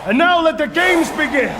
And now let the games begin!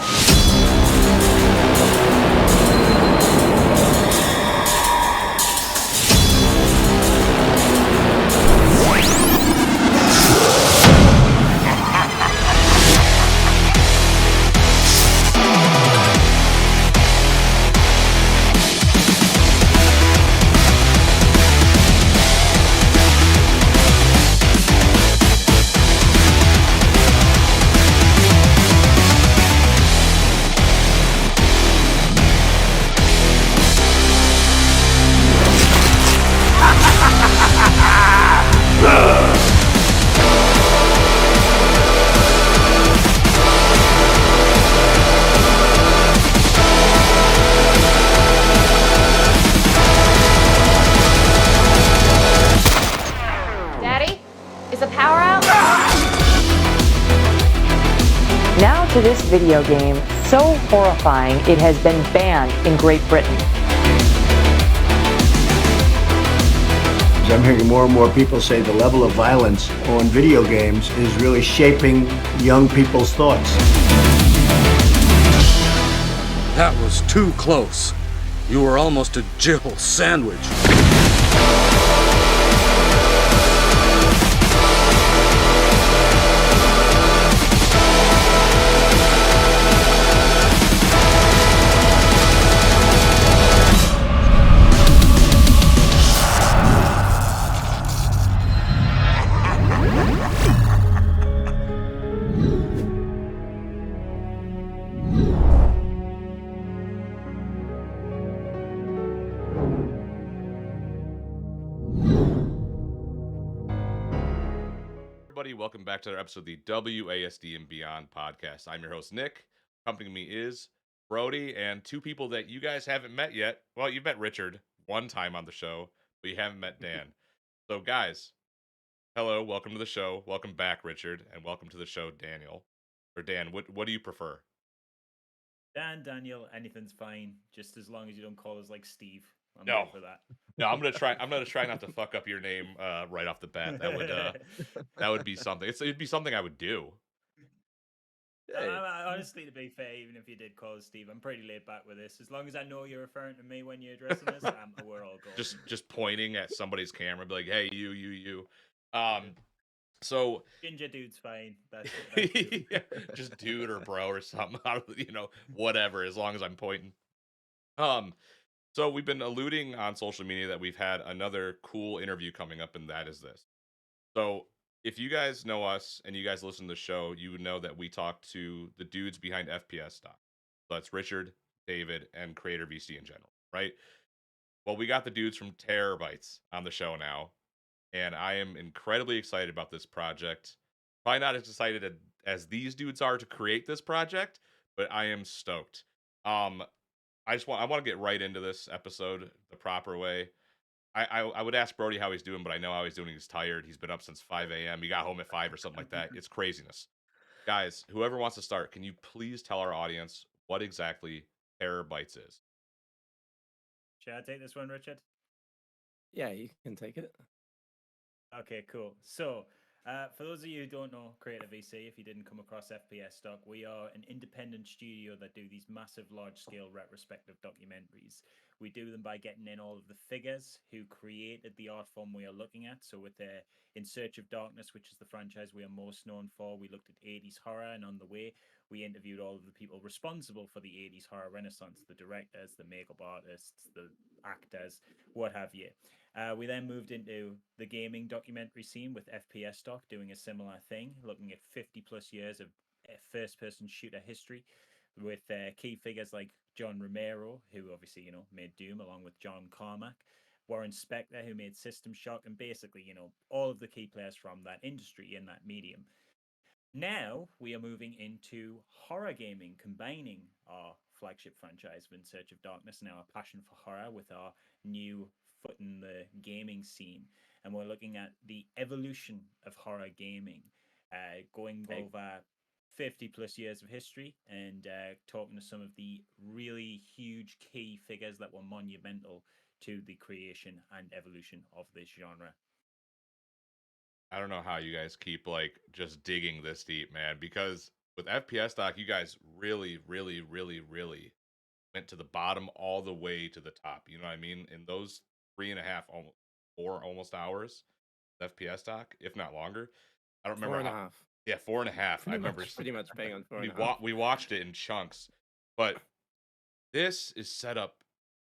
Now to this video game, so horrifying it has been banned in Great Britain. I'm hearing more and more people say the level of violence on video games is really shaping young people's thoughts. That was too close. You were almost a Jill sandwich. Welcome back to another episode of the WASD and Beyond podcast. I'm your host, Nick. Accompanying me is Brody and two people that you guys haven't met yet. Well, you've met Richard one time on the show, but you haven't met Dan. So, guys, hello, welcome to the show. Welcome back, Richard, and welcome to the show, Daniel. Or Dan, what do you prefer? Dan, Daniel, anything's fine, just as long as you don't call us like Steve. I'm No. good for that. No, I'm gonna try not to fuck up your name right off the bat. That would be something. It'd be something I would do. Honestly, to be fair, even if you did call us Steve, I'm pretty laid back with this. As long as I know you're referring to me when you're addressing us, we're all good. Just pointing at somebody's camera, be like, "Hey, you." So ginger dude's fine. That's yeah, just dude or bro or something. Whatever. As long as I'm pointing. So we've been alluding on social media that we've had another cool interview coming up, and that is this. So if you guys know us and you guys listen to the show, you would know that we talk to the dudes behind FPSDOC. So that's Richard, David, and CreatorVC in general, right? Well, we got the dudes from Terrorbytes on the show now, and I am incredibly excited about this project. Probably not as excited as these dudes are to create this project, but I am stoked. I want to get right into this episode the proper way. I would ask Brody how he's doing, but I know how he's doing. He's tired. He's been up since 5 a.m. He got home at 5 or something like that. It's craziness. Guys, whoever wants to start, can you please tell our audience what exactly Terrorbytes is? Should I take this one, Richard? Yeah, you can take it. Okay, cool. So, for those of you who don't know CreatorVC, if you didn't come across FPSDOC, we are an independent studio that do these massive, large-scale retrospective documentaries. We do them by getting in all of the figures who created the art form we are looking at. So with In Search of Darkness, which is the franchise we are most known for, we looked at 80s horror, and on the way, we interviewed all of the people responsible for the 80s horror renaissance, the directors, the makeup artists, the actors, what have you. We then moved into the gaming documentary scene with FPSDOC, doing a similar thing, looking at 50 plus years of first-person shooter history with key figures like John Romero, who obviously, made Doom, along with John Carmack, Warren Spector, who made System Shock, and basically, all of the key players from that industry in that medium. Now we are moving into horror gaming, combining our flagship franchise of In Search of Darkness and our passion for horror with our new foot in the gaming scene. And we're looking at the evolution of horror gaming, going over 50 plus years of history and talking to some of the really huge key figures that were monumental to the creation and evolution of this genre. I don't know how you guys keep just digging this deep, man, because with FPSDOC, you guys really, really, really, really went to the bottom all the way to the top. You know what I mean? In those 3.5, almost 4 hours, FPSDOC, if not longer. I don't remember Four and a how. half. Yeah, 4.5. I remember Pretty much bang on 4.5. we watched it in chunks, but this is set up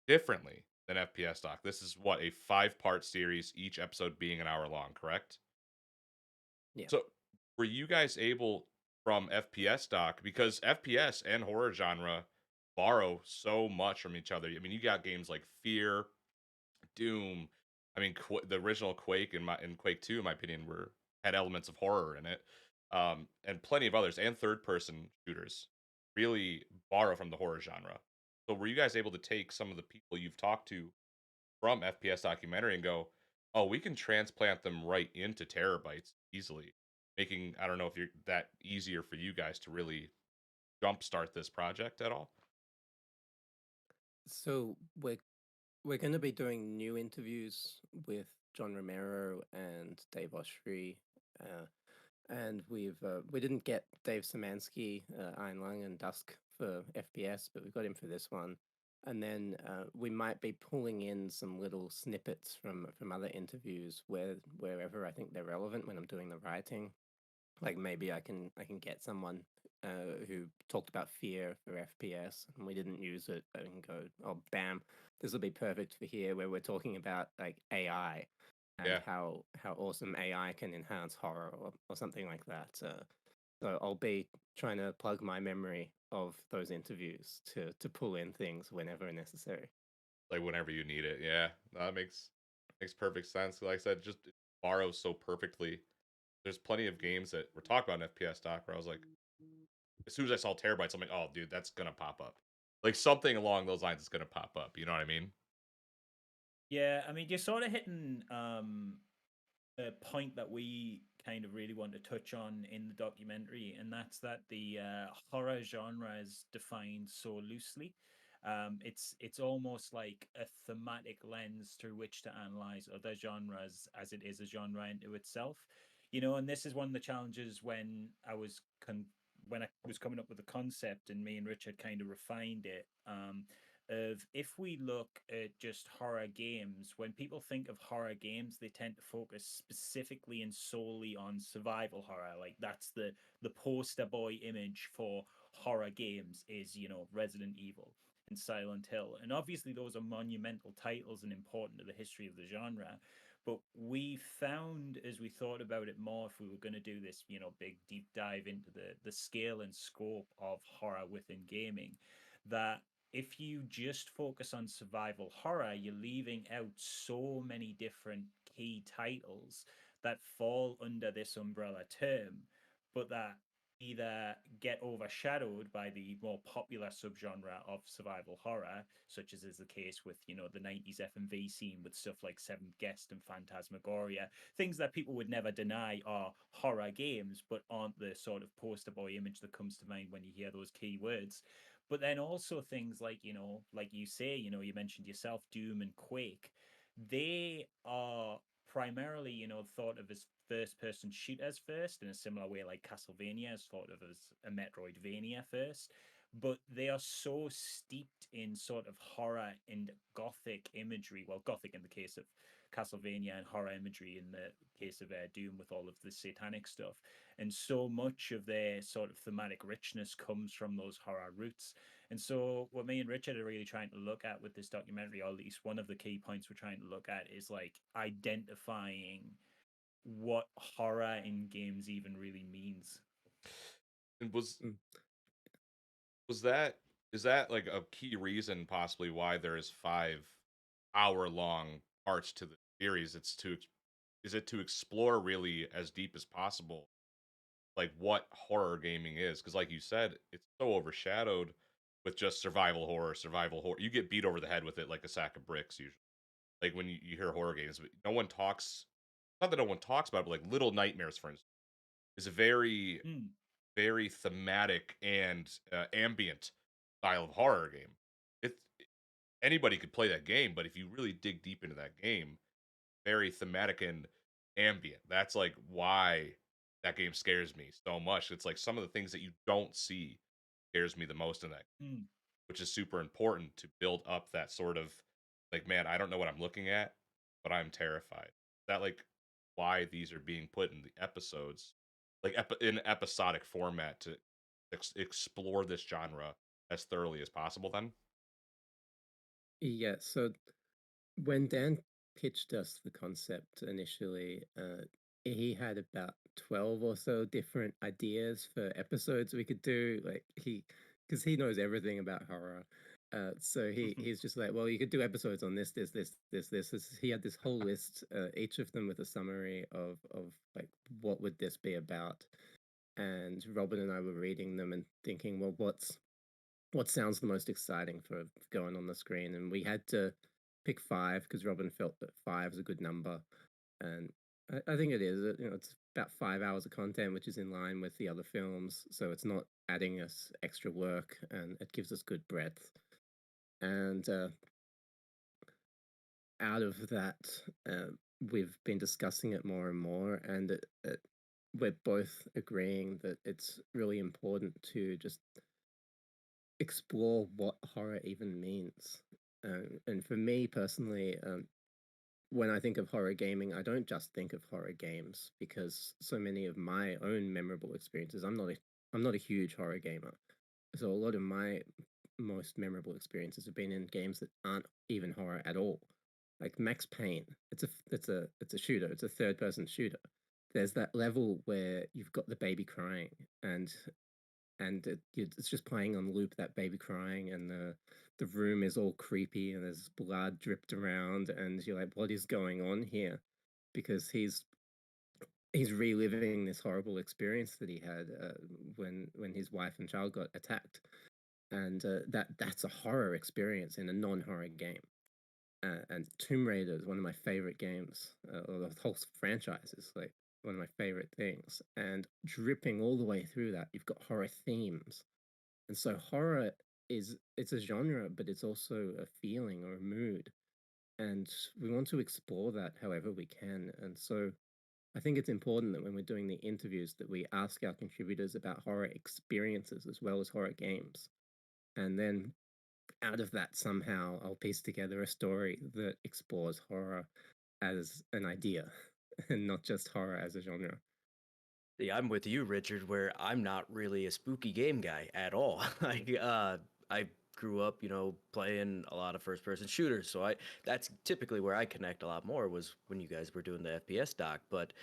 differently than FPSDOC. This is what, a 5-part series, each episode being an hour long, correct? Yeah. So were you guys able from FPSDOC, because FPS and horror genre borrow so much from each other? I mean, you got games like Fear, Doom. I mean, the original Quake and Quake 2, in my opinion, had elements of horror in it, and plenty of others, and third-person shooters really borrow from the horror genre. So, were you guys able to take some of the people you've talked to from FPS documentary and go, "Oh, we can transplant them right into Terrorbytes easily," making, I don't know if you're that easier for you guys to really jumpstart this project at all? So we're going to be doing new interviews with John Romero and Dave Oshry, and we didn't get Dave Szymanski, Iron Lung and Dusk for FPS, but we got him for this one. And then we might be pulling in some little snippets from other interviews wherever I think they're relevant when I'm doing the writing. Like maybe I can get someone who talked about fear for FPS and we didn't use it and go, oh bam, this will be perfect for here, where we're talking about like AI and Yeah. how awesome AI can enhance horror or something like that. So I'll be trying to plug my memory of those interviews to pull in things whenever necessary. Like whenever you need it. Yeah, that makes perfect sense. Like I said, just it borrows so perfectly. There's plenty of games that we're talking about in FPS where I was like, as soon as I saw Terabytes, I'm like, oh, dude, that's gonna pop up. Like something along those lines is gonna pop up. You know what I mean? Yeah, I mean, you're sort of hitting a point that we kind of really want to touch on in the documentary, and that's that the horror genre is defined so loosely. It's almost like a thematic lens through which to analyze other genres as it is a genre into itself. And this is one of the challenges when when I was coming up with the concept, and me and Richard kind of refined it. Of if we look at just horror games, when people think of horror games, they tend to focus specifically and solely on survival horror. Like that's the poster boy image for horror games is, Resident Evil and Silent Hill. And obviously those are monumental titles and important to the history of the genre. But we found as we thought about it more, if we were going to do this, big deep dive into the scale and scope of horror within gaming, that if you just focus on survival horror, you're leaving out so many different key titles that fall under this umbrella term, but that either get overshadowed by the more popular subgenre of survival horror, such as is the case with, the 90s FMV scene with stuff like Seventh Guest and Phantasmagoria, things that people would never deny are horror games, but aren't the sort of poster boy image that comes to mind when you hear those key words. But then also things like, like you say, you mentioned yourself, Doom and Quake, they are primarily, thought of as first person shooters first, in a similar way like Castlevania is thought of as a Metroidvania first. But they are so steeped in sort of horror and gothic imagery. Well, gothic in the case of Castlevania, and horror imagery in the case of Doom with all of the satanic stuff. And so much of their sort of thematic richness comes from those horror roots. And so, what me and Richard are really trying to look at with this documentary, or at least one of the key points we're trying to look at, is like identifying what horror in games even really means. And Mm. was that is that like a key reason possibly why there is 5-hour long parts to the series? Is it to explore really as deep as possible, like what horror gaming is? Because like you said, it's so overshadowed with just survival horror. You get beat over the head with it like a sack of bricks usually. Like when you hear horror games, but no one talks. Not that no one talks about it, but like Little Nightmares, for instance, is a very Mm. very thematic and ambient style of horror game. It Anybody could play that game, but if you really dig deep into that game, very thematic and ambient. That's like why that game scares me so much. It's like some of the things that you don't see scares me the most in that, which is super important to build up that sort of like, man, I don't know what I'm looking at, but I'm terrified. That like why these are being put in the episodes, like in episodic format to explore this genre as thoroughly as possible. Then, Yeah, so when Dan pitched us the concept initially, he had about 12 or so different ideas for episodes we could do. Like because he knows everything about horror. So he's just like, well, you could do episodes on this. He had this whole list, each of them with a summary of like what would this be about. And Robin and I were reading them and thinking, well, what sounds the most exciting for going on the screen? And we had to pick 5 because Robin felt that 5 is a good number, and I think it is. You know, it's about 5 hours of content, which is in line with the other films, so it's not adding us extra work, and it gives us good breadth. And out of that, we've been discussing it more and more, and we're both agreeing that it's really important to just explore what horror even means. And for me personally, when I think of horror gaming, I don't just think of horror games because so many of my own memorable experiences. I'm not a huge horror gamer, so a lot of my most memorable experiences have been in games that aren't even horror at all. Like Max Payne, it's a shooter. It's a third person shooter. There's that level where you've got the baby crying, and it's just playing on loop, that baby crying, and the room is all creepy and there's blood dripped around, and you're like, what is going on here? Because he's reliving this horrible experience that he had when his wife and child got attacked, and that's a horror experience in a non-horror game. And Tomb Raider is one of my favorite games, or the whole franchise is like one of my favorite things. And dripping all the way through that, you've got horror themes. And so horror it's a genre, but it's also a feeling or a mood. And we want to explore that however we can. And so I think it's important that when we're doing the interviews that we ask our contributors about horror experiences as well as horror games. And then out of that somehow I'll piece together a story that explores horror as an idea and not just horror as a genre. Yeah, I'm with you, Richard, where I'm not really a spooky game guy at all. Like, I grew up, playing a lot of first-person shooters, so that's typically where I connect a lot more was when you guys were doing the FPS doc. But,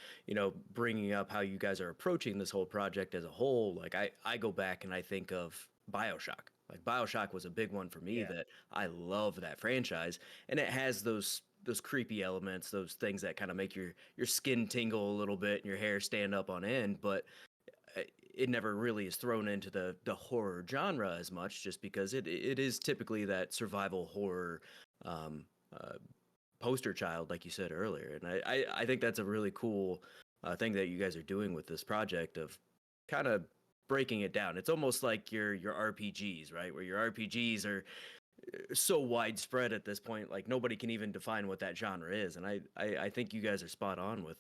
bringing up how you guys are approaching this whole project as a whole, like I go back and I think of BioShock. Like BioShock was a big one for me that I love that franchise, and it has those creepy elements, those things that kind of make your skin tingle a little bit and your hair stand up on end, but it never really is thrown into the horror genre as much, just because it is typically that survival horror poster child, like you said earlier. And I think that's a really cool thing that you guys are doing with this project of kind of breaking it down. It's almost like your RPGs, right? Where your RPGs are so widespread at this point, like nobody can even define what that genre is. And I think you guys are spot on with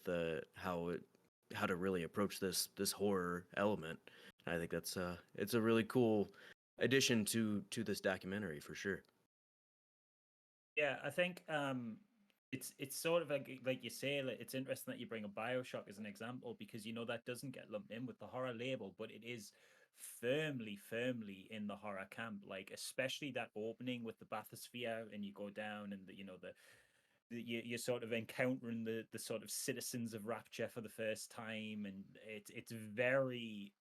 how to really approach this horror element. And I think that's it's a really cool addition to this documentary for sure. Yeah, I think it's sort of like you say, like, it's interesting that you bring a BioShock as an example because that doesn't get lumped in with the horror label, but it is firmly in the horror camp. Like especially that opening with the bathysphere, and you go down, and you're sort of encountering the sort of citizens of Rapture for the first time, and it's very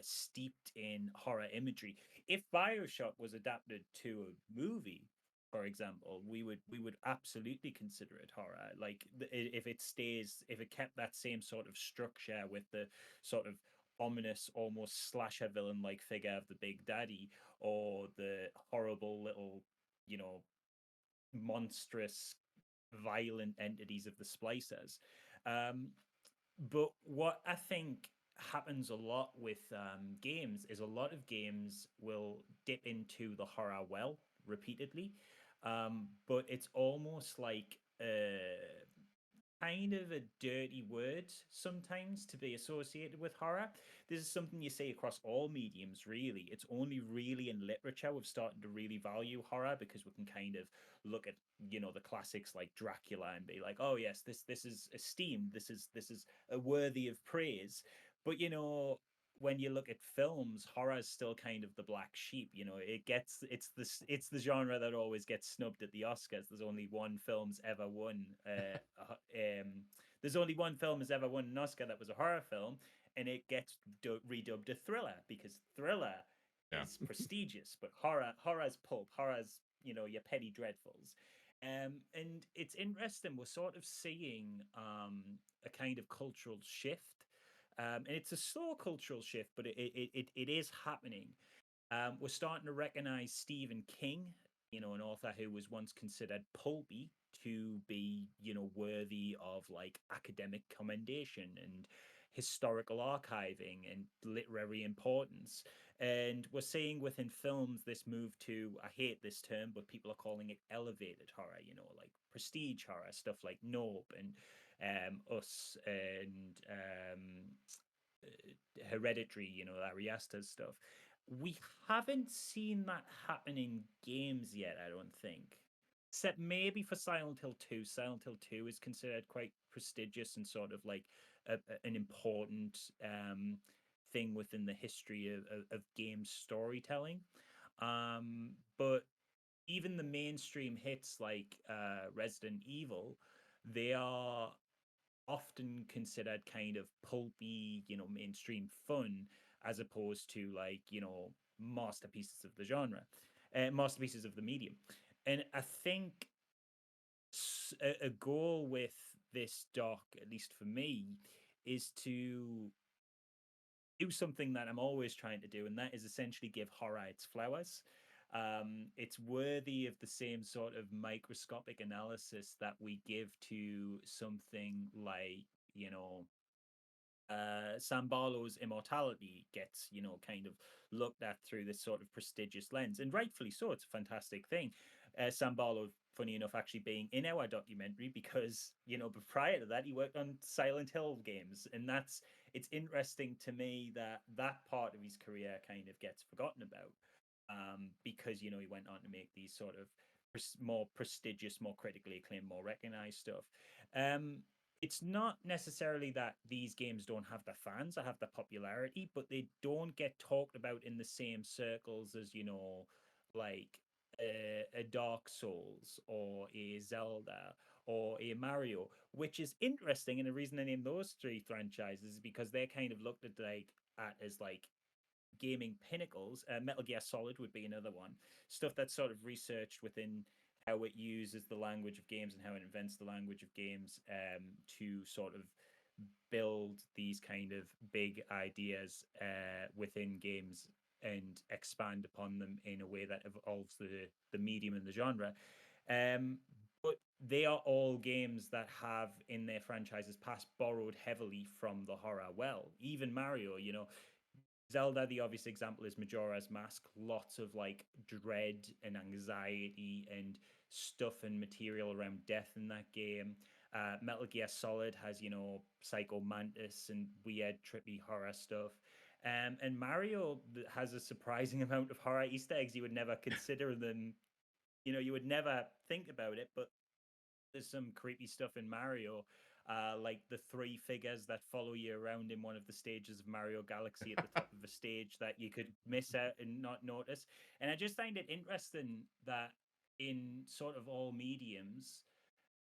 steeped in horror imagery. If BioShock was adapted to a movie, for example, we would absolutely consider it horror. Like if it kept that same sort of structure with the sort of ominous, almost slasher villain like figure of the Big Daddy, or the horrible little, monstrous violent entities of the splicers. But what I think happens a lot with games is a lot of games will dip into the horror well repeatedly, but it's almost like kind of a dirty word sometimes to be associated with horror. This is something you see across all mediums, really. It's only really in literature we've started to really value horror, because we can kind of look at, you know, the classics like Dracula and be like, oh yes, this is esteemed, this is a worthy of praise. But you know, when you look at films, horror is still kind of the black sheep. You know, it's the genre that always gets snubbed at the Oscars. There's only one film's ever won. There's only one film has ever won an Oscar that was a horror film, and it gets redubbed a thriller, because thriller is prestigious, but horror's pulp, horror's, you know, your petty dreadfuls. And it's interesting. We're sort of seeing a kind of cultural shift. And it's a slow cultural shift, but it is happening. We're starting to recognize Stephen King, you know, an author who was once considered pulpy, to be, you know, worthy of like academic commendation and historical archiving and literary importance. And we're seeing within films this move to, I hate this term, but people are calling it elevated horror, you know, like prestige horror, stuff like Nope and Us and Hereditary, you know, Ari Aster's stuff. We haven't seen that happen in games yet, I don't think. Except maybe for Silent Hill 2. Silent Hill 2 is considered quite prestigious and sort of like an important thing within the history of game storytelling. But even the mainstream hits like Resident Evil, they are often considered kind of pulpy, you know, mainstream fun, as opposed to like, you know, masterpieces of the genre, masterpieces of the medium. And I think a goal with this doc, at least for me, is to do something that I'm always trying to do, and that is essentially give horror its flowers. It's worthy of the same sort of microscopic analysis that we give to something like, you know, Sam Barlow's immortality gets, you know, kind of looked at through this sort of prestigious lens, and rightfully so. It's a fantastic thing. Sam Barlow, funny enough, actually being in our documentary, because, you know, but prior to that, he worked on Silent Hill games, and it's interesting to me that that part of his career kind of gets forgotten about, because, you know, he went on to make these sort of more prestigious, more critically acclaimed, more recognized stuff. It's not necessarily that these games don't have the fans or have the popularity, but they don't get talked about in the same circles as, you know, like a Dark Souls or a Zelda or a Mario, which is interesting. And the reason I named those three franchises is because they're kind of looked at as like gaming pinnacles. Metal Gear Solid would be another one. Stuff that's sort of researched within how it uses the language of games and how it invents the language of games, to sort of build these kind of big ideas within games and expand upon them in a way that evolves the medium and the genre. But they are all games that have in their franchises past borrowed heavily from the horror. Well, even Mario, you know, Zelda, the obvious example is Majora's Mask. Lots of like dread and anxiety and stuff and material around death in that game. Metal Gear Solid has, you know, Psycho Mantis and weird, trippy horror stuff. And Mario has a surprising amount of horror Easter eggs. You would never consider them, you know, you would never think about it, but there's some creepy stuff in Mario, like the three figures that follow you around in one of the stages of Mario Galaxy at the top of a stage that you could miss out and not notice. And I just find it interesting that in sort of all mediums,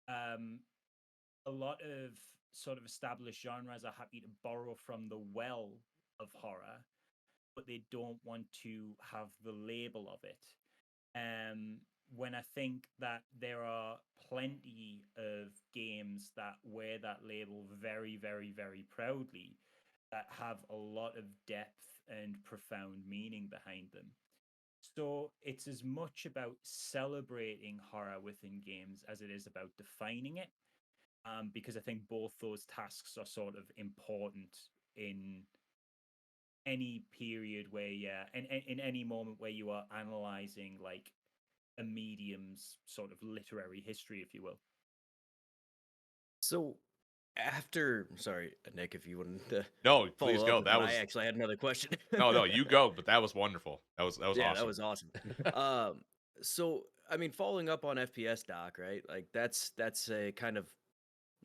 a lot of sort of established genres are happy to borrow from the well of horror, but they don't want to have the label of it. Um, when I think that there are plenty of games that wear that label very, very, very proudly, that have a lot of depth and profound meaning behind them. So it's as much about celebrating horror within games as it is about defining it, because I think both those tasks are sort of important in any period where, yeah, and in any moment where you are analyzing like a medium's sort of literary history, if you will. So after, sorry, Nick, if you wouldn't No, follow please up go. with That that, was I actually had another question. no, you go. But that was wonderful. That was Yeah, awesome. that was awesome. So I mean, following up on FPS doc, right? Like that's a kind of,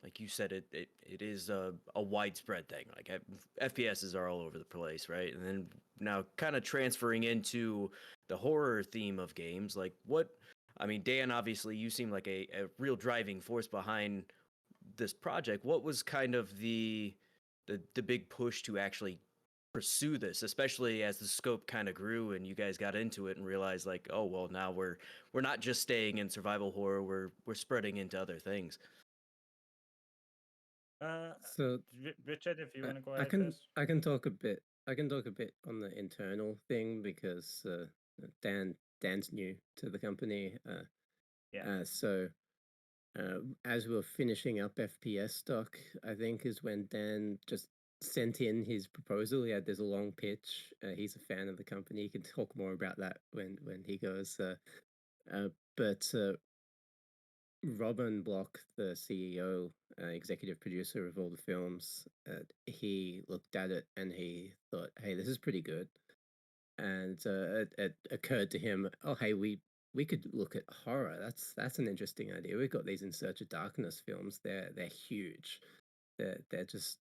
like you said, it is a widespread thing. Like FPSs are all over the place, right? And then now kind of transferring into the horror theme of games, like what? I mean, Dan, obviously, you seem like a real driving force behind this project. What was kind of the big push to actually pursue this, especially as the scope kind of grew and you guys got into it and realized, like, oh well, now we're not just staying in survival horror, we're spreading into other things. So Richard, if you want to go I ahead can first. I can talk a bit. I can talk a bit on the internal thing because Dan's new to the company. Yeah. As we were finishing up FPSDOC, I think is when Dan just sent in his proposal. He had this long pitch. He's a fan of the company. He can talk more about that when he goes. But Robin Block, the CEO, executive producer of all the films, he looked at it and he thought, "Hey, this is pretty good." And it occurred to him, "Oh, hey, we could look at horror. That's an interesting idea. We've got these In Search of Darkness films. They're huge. They're just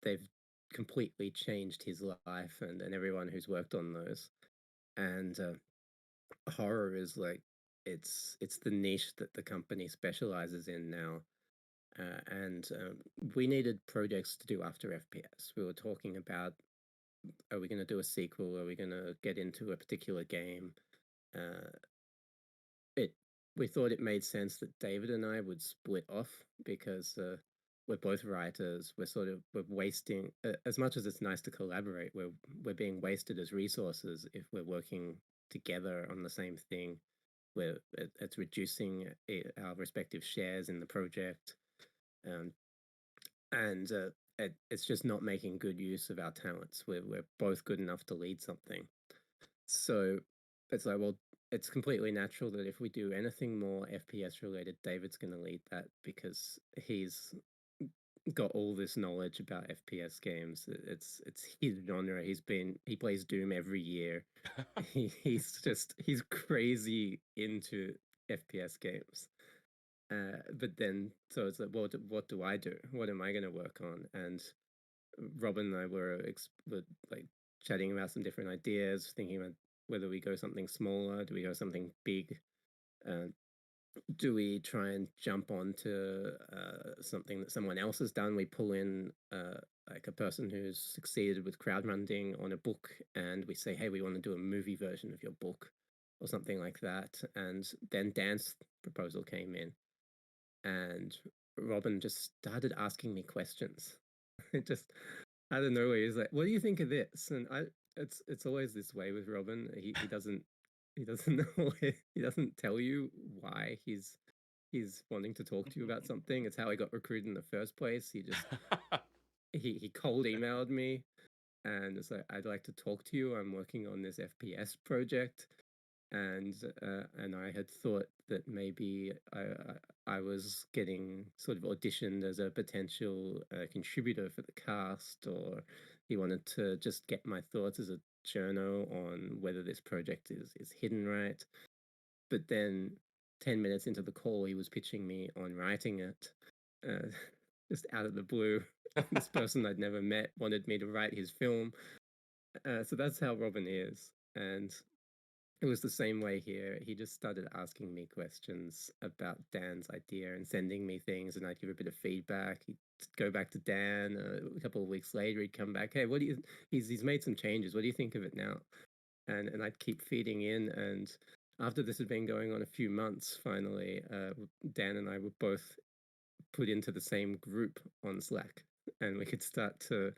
they've completely changed his life and everyone who's worked on those. And horror is like it's the niche that the company specializes in now. And we needed projects to do after FPS. We were talking about, are we going to do a sequel? Are we going to get into a particular game? Uh, it we thought it made sense that David and I would split off because we're both writers. We're wasting as much as it's nice to collaborate. We're being wasted as resources if we're working together on the same thing. It's reducing our respective shares in the project, um, and it's just not making good use of our talents. We're both good enough to lead something. So it's like, well, it's completely natural that if we do anything more FPS related, David's going to lead that because he's got all this knowledge about FPS games. It's his genre. He plays Doom every year. He's crazy into FPS games. But then so it's like, what do I do? What am I going to work on? And Robin and I were like chatting about some different ideas, thinking about whether we go something smaller, do we go something big, do we try and jump onto something that someone else has done? We pull in like a person who's succeeded with crowdfunding on a book, and we say, hey, we want to do a movie version of your book, or something like that. And then Dan's proposal came in, and Robin just started asking me questions. It just out of nowhere, he's like, "What do you think of this?" And it's always this way with Robin. He doesn't know he doesn't tell you why he's wanting to talk to you about something. It's how he got recruited in the first place. He just he cold emailed me and it's like, "I'd like to talk to you. I'm working on this FPS project." And I had thought that maybe I was getting sort of auditioned as a potential contributor for the cast, or he wanted to just get my thoughts as a journo on whether this project is hidden right. But then 10 minutes into the call, he was pitching me on writing it, uh, just out of the blue. This person I'd never met wanted me to write his film. So that's how Robin is. And it was the same way here. He just started asking me questions about Dan's idea and sending me things, and I'd give a bit of feedback. He'd go back to Dan. A couple of weeks later, he'd come back. Hey, what do you? He's made some changes. What do you think of it now? And I'd keep feeding in. And after this had been going on a few months, finally, Dan and I were both put into the same group on Slack, and we could start to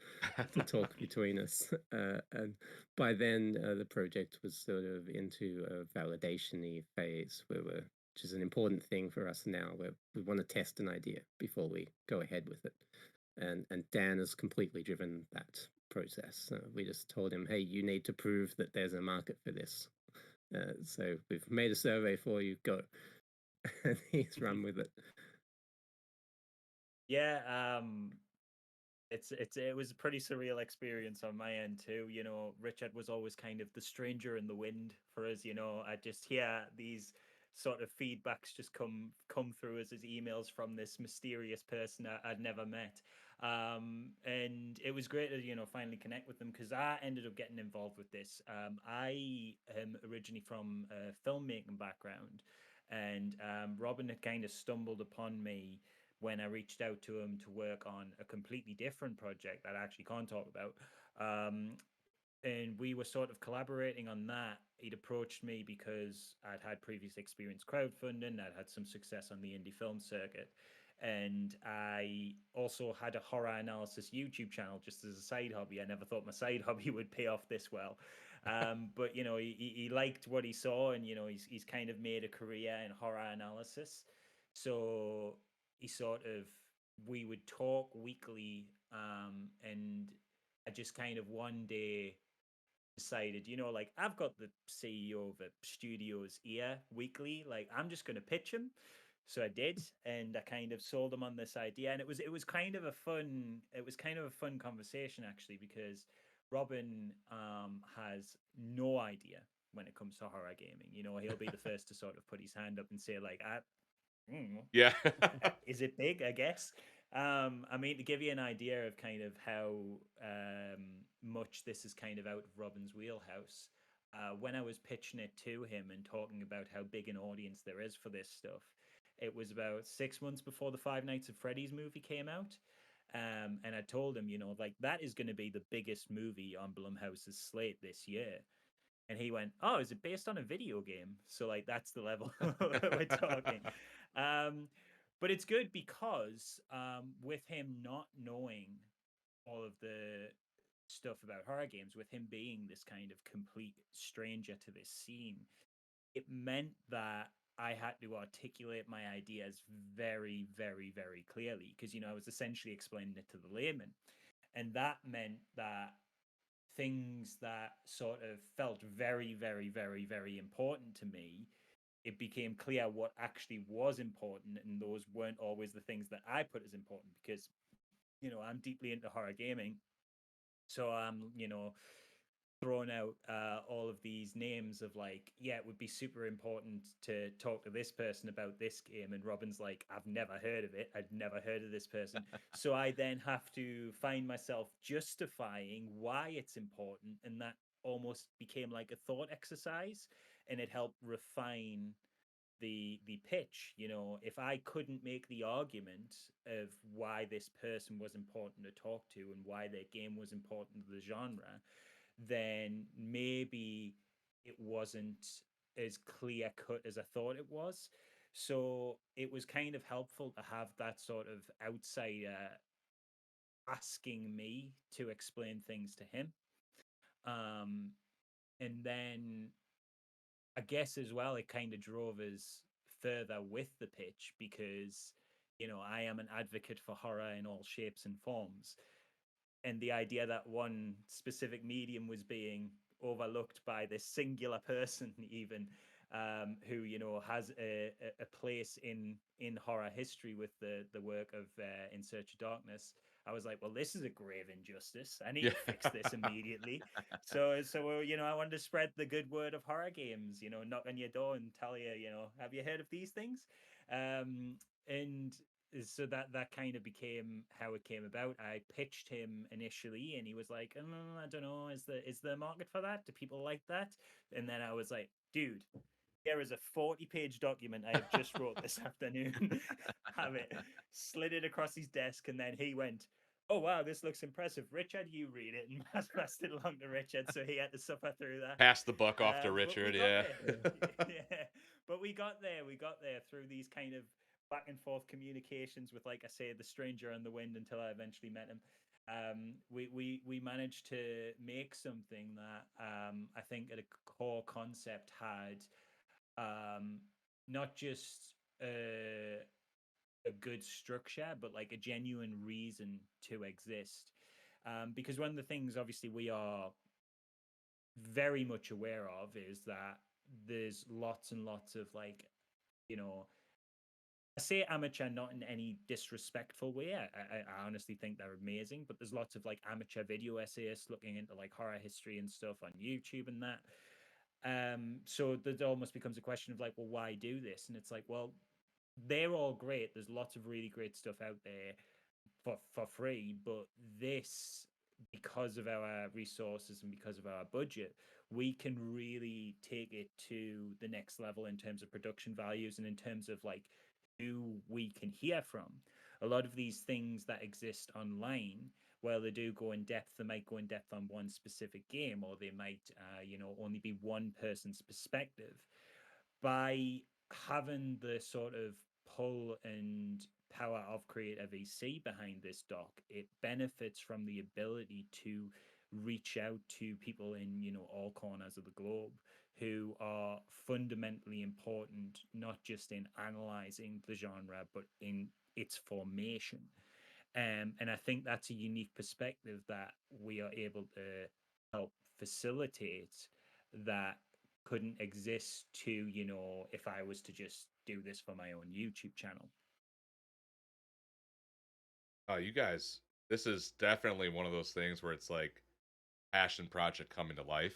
talk between us. And by then, the project was sort of into a validation-y phase, which is an important thing for us now, where we want to test an idea before we go ahead with it. And Dan has completely driven that process. We just told him, hey, you need to prove that there's a market for this. So we've made a survey for you, go. And he's run with it. Yeah, it was a pretty surreal experience on my end too. You know, Richard was always kind of the stranger in the wind for us. You know, I just hear these sort of feedbacks just come through as his emails from this mysterious person I'd never met. And it was great to finally connect with them because I ended up getting involved with this. I am originally from a filmmaking background, and Robin had kind of stumbled upon me when I reached out to him to work on a completely different project that I actually can't talk about. And we were sort of collaborating on that. He'd approached me because I'd had previous experience crowdfunding, I'd had some success on the indie film circuit. And I also had a horror analysis YouTube channel just as a side hobby. I never thought my side hobby would pay off this well. But he liked what he saw, and he's kind of made a career in horror analysis. So he sort of we would talk weekly, and I just kind of one day decided, like, I've got the CEO of a studio's ear weekly, like I'm just going to pitch him. So I did, and I kind of sold him on this idea, and it was kind of a fun conversation actually, because Robin has no idea when it comes to horror gaming. He'll be the first to sort of put his hand up and say, like, Yeah. is it big? I guess. I mean, to give you an idea of kind of how much this is kind of out of Robin's wheelhouse, when I was pitching it to him and talking about how big an audience there is for this stuff, it was about 6 months before the Five Nights at Freddy's movie came out. And I told him, like, that is going to be the biggest movie on Blumhouse's slate this year. And he went, "Oh, is it based on a video game?" So like that's the level we're talking. But it's good because with him not knowing all of the stuff about horror games, with him being this kind of complete stranger to this scene, it meant that I had to articulate my ideas very, very, very clearly because I was essentially explaining it to the layman, and that meant that things that sort of felt very, very, very, very important to me, it became clear what actually was important, and those weren't always the things that I put as important because, I'm deeply into horror gaming. So I'm, throwing out all of these names of like, yeah, it would be super important to talk to this person about this game. And Robin's like, I've never heard of it. I'd never heard of this person. So I then have to find myself justifying why it's important. And that almost became like a thought exercise, and it helped refine the pitch. If I couldn't make the argument of why this person was important to talk to and why their game was important to the genre, then maybe it wasn't as clear cut as I thought it was. So it was kind of helpful to have that sort of outsider asking me to explain things to him. And then I guess as well, it kind of drove us further with the pitch because, I am an advocate for horror in all shapes and forms. And the idea that one specific medium was being overlooked by this singular person, even who has a place in horror history with the work of In Search of Darkness. I was like, well, this is a grave injustice. I need to fix this immediately. So I wanted to spread the good word of horror games. Knock on your door and tell you, have you heard of these things? And so that kind of became how it came about. I pitched him initially, and he was like, I don't know, is there a market for that? Do people like that? And then I was like, dude, there is a 40-page document I have just wrote this afternoon. Have it, slid it across his desk, and then he went, "Oh wow, this looks impressive. Richard, you read it." And passed it along to Richard, so he had to suffer through that. Pass the buck off to Richard. Yeah. Yeah. But we got there. We got there through these kind of back and forth communications with, like I say, the stranger and the wind until I eventually met him. We managed to make something that I think at a core concept had not just a good structure, but like a genuine reason to exist. Because one of the things, obviously, we are very much aware of is that there's lots and lots of, like, I say amateur not in any disrespectful way. I honestly think they're amazing, but there's lots of like amateur video essayists looking into like horror history and stuff on YouTube and that. So that almost becomes a question of like, well, why do this? And it's like, well, they're all great. There's lots of really great stuff out there for free, but this, because of our resources and because of our budget, we can really take it to the next level in terms of production values and in terms of like who we can hear from. A lot of these things that exist online, well, they do go in depth. They might go in depth on one specific game, or they might, only be one person's perspective. By having the sort of pull and power of CreatorVC behind this doc, it benefits from the ability to reach out to people in all corners of the globe who are fundamentally important, not just in analyzing the genre but in its formation. And I think that's a unique perspective that we are able to help facilitate that couldn't exist to, if I was to just do this for my own YouTube channel. Oh, you guys, this is definitely one of those things where it's like passion project coming to life.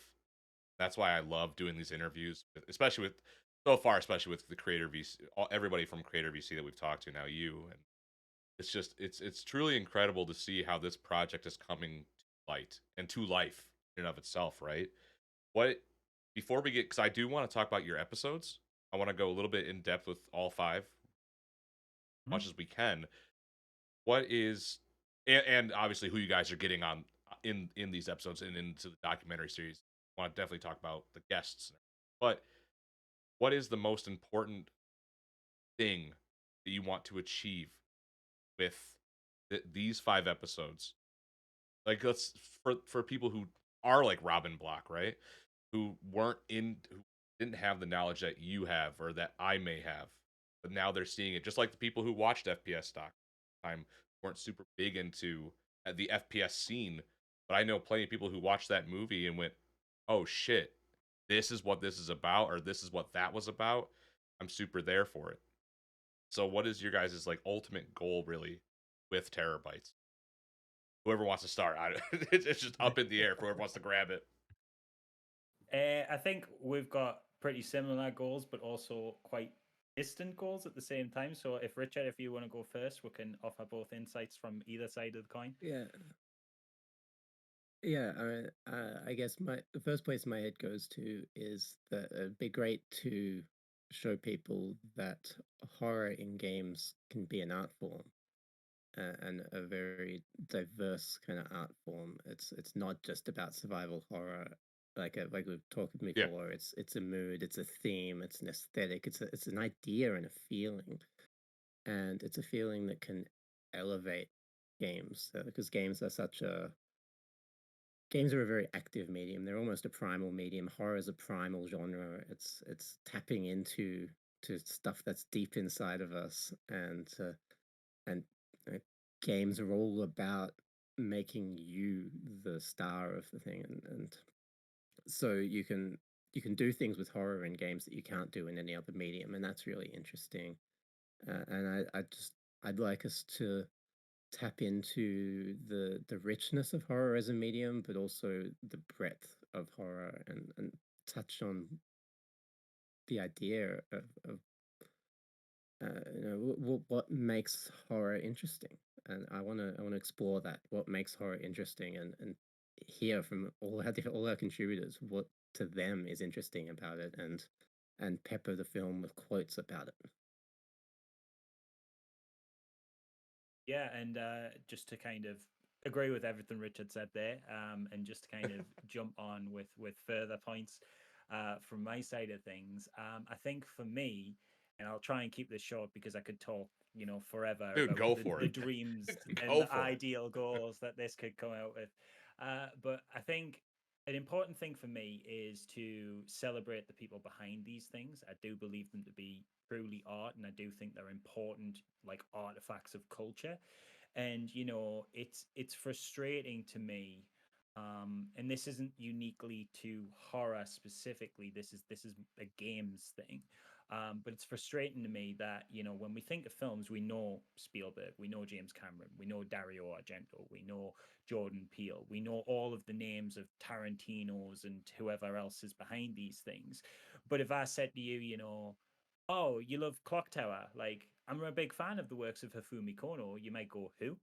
That's why I love doing these interviews, especially with so far, especially with the Creator VC, everybody from Creator VC that we've talked to now, you, and it's just it's truly incredible to see how this project is coming to light and to life in and of itself, right? What before we get, because I do want to talk about your episodes. I want to go a little bit in depth with all five, much as we can. What is and obviously who you guys are getting on in these episodes and into the documentary series. I want to definitely talk about the guests, but what is the most important thing that you want to achieve with these five episodes? Like, let's for people who are like Robin Block, right? Who who didn't have the knowledge that you have or that I may have, but now they're seeing it. Just like the people who watched FPSDOC time weren't super big into the FPS scene, but I know plenty of people who watched that movie and went, "Oh shit, this is what this is about," or "This is what that was about." I'm super there for it. So, what is your guys' like ultimate goal really with Terrorbytes? Whoever wants to start, it's just up in the air. For whoever wants to grab it. I think we've got pretty similar goals, but also quite distant goals at the same time. So, if Richard, if you want to go first, we can offer both insights from either side of the coin. Yeah. Yeah, I guess the first place my head goes to is that it'd be great to show people that horror in games can be an art form, and a very diverse kind of art form. It's not just about survival horror, like we've talked before. Yeah. It's a mood, it's a theme, it's an aesthetic, it's an idea and a feeling, and it's a feeling that can elevate games, because games are a very active medium. They're almost a primal medium. Horror is a primal genre. It's tapping into stuff that's deep inside of us, and uh, games are all about making you the star of the thing, and so you can do things with horror in games that you can't do in any other medium, and that's really interesting. And I'd like us to tap into the richness of horror as a medium, but also the breadth of horror, and touch on the idea of what makes horror interesting. And I want to explore that, what makes horror interesting, and hear from all our contributors what to them is interesting about it, and pepper the film with quotes about it. Yeah, and just to kind of agree with everything Richard said there, and just to kind of jump on with further points from my side of things, I think for me, and I'll try and keep this short because I could talk, forever Dude, about go for the it. dreams and Go the for it. ideal goals that this could come out with. But I think an important thing for me is to celebrate the people behind these things. I do believe them to be truly art, and I do think they're important, like artifacts of culture. And it's frustrating to me And this isn't uniquely to horror specifically. This is a games thing. But it's frustrating to me that, you know, when we think of films, we know Spielberg, we know James Cameron, we know Dario Argento, we know Jordan Peele, we know all of the names of Tarantino's and whoever else is behind these things. But if I said to you, you know, oh, you love Clock Tower, like, I'm a big fan of the works of Hifumi Kono, you might go, who?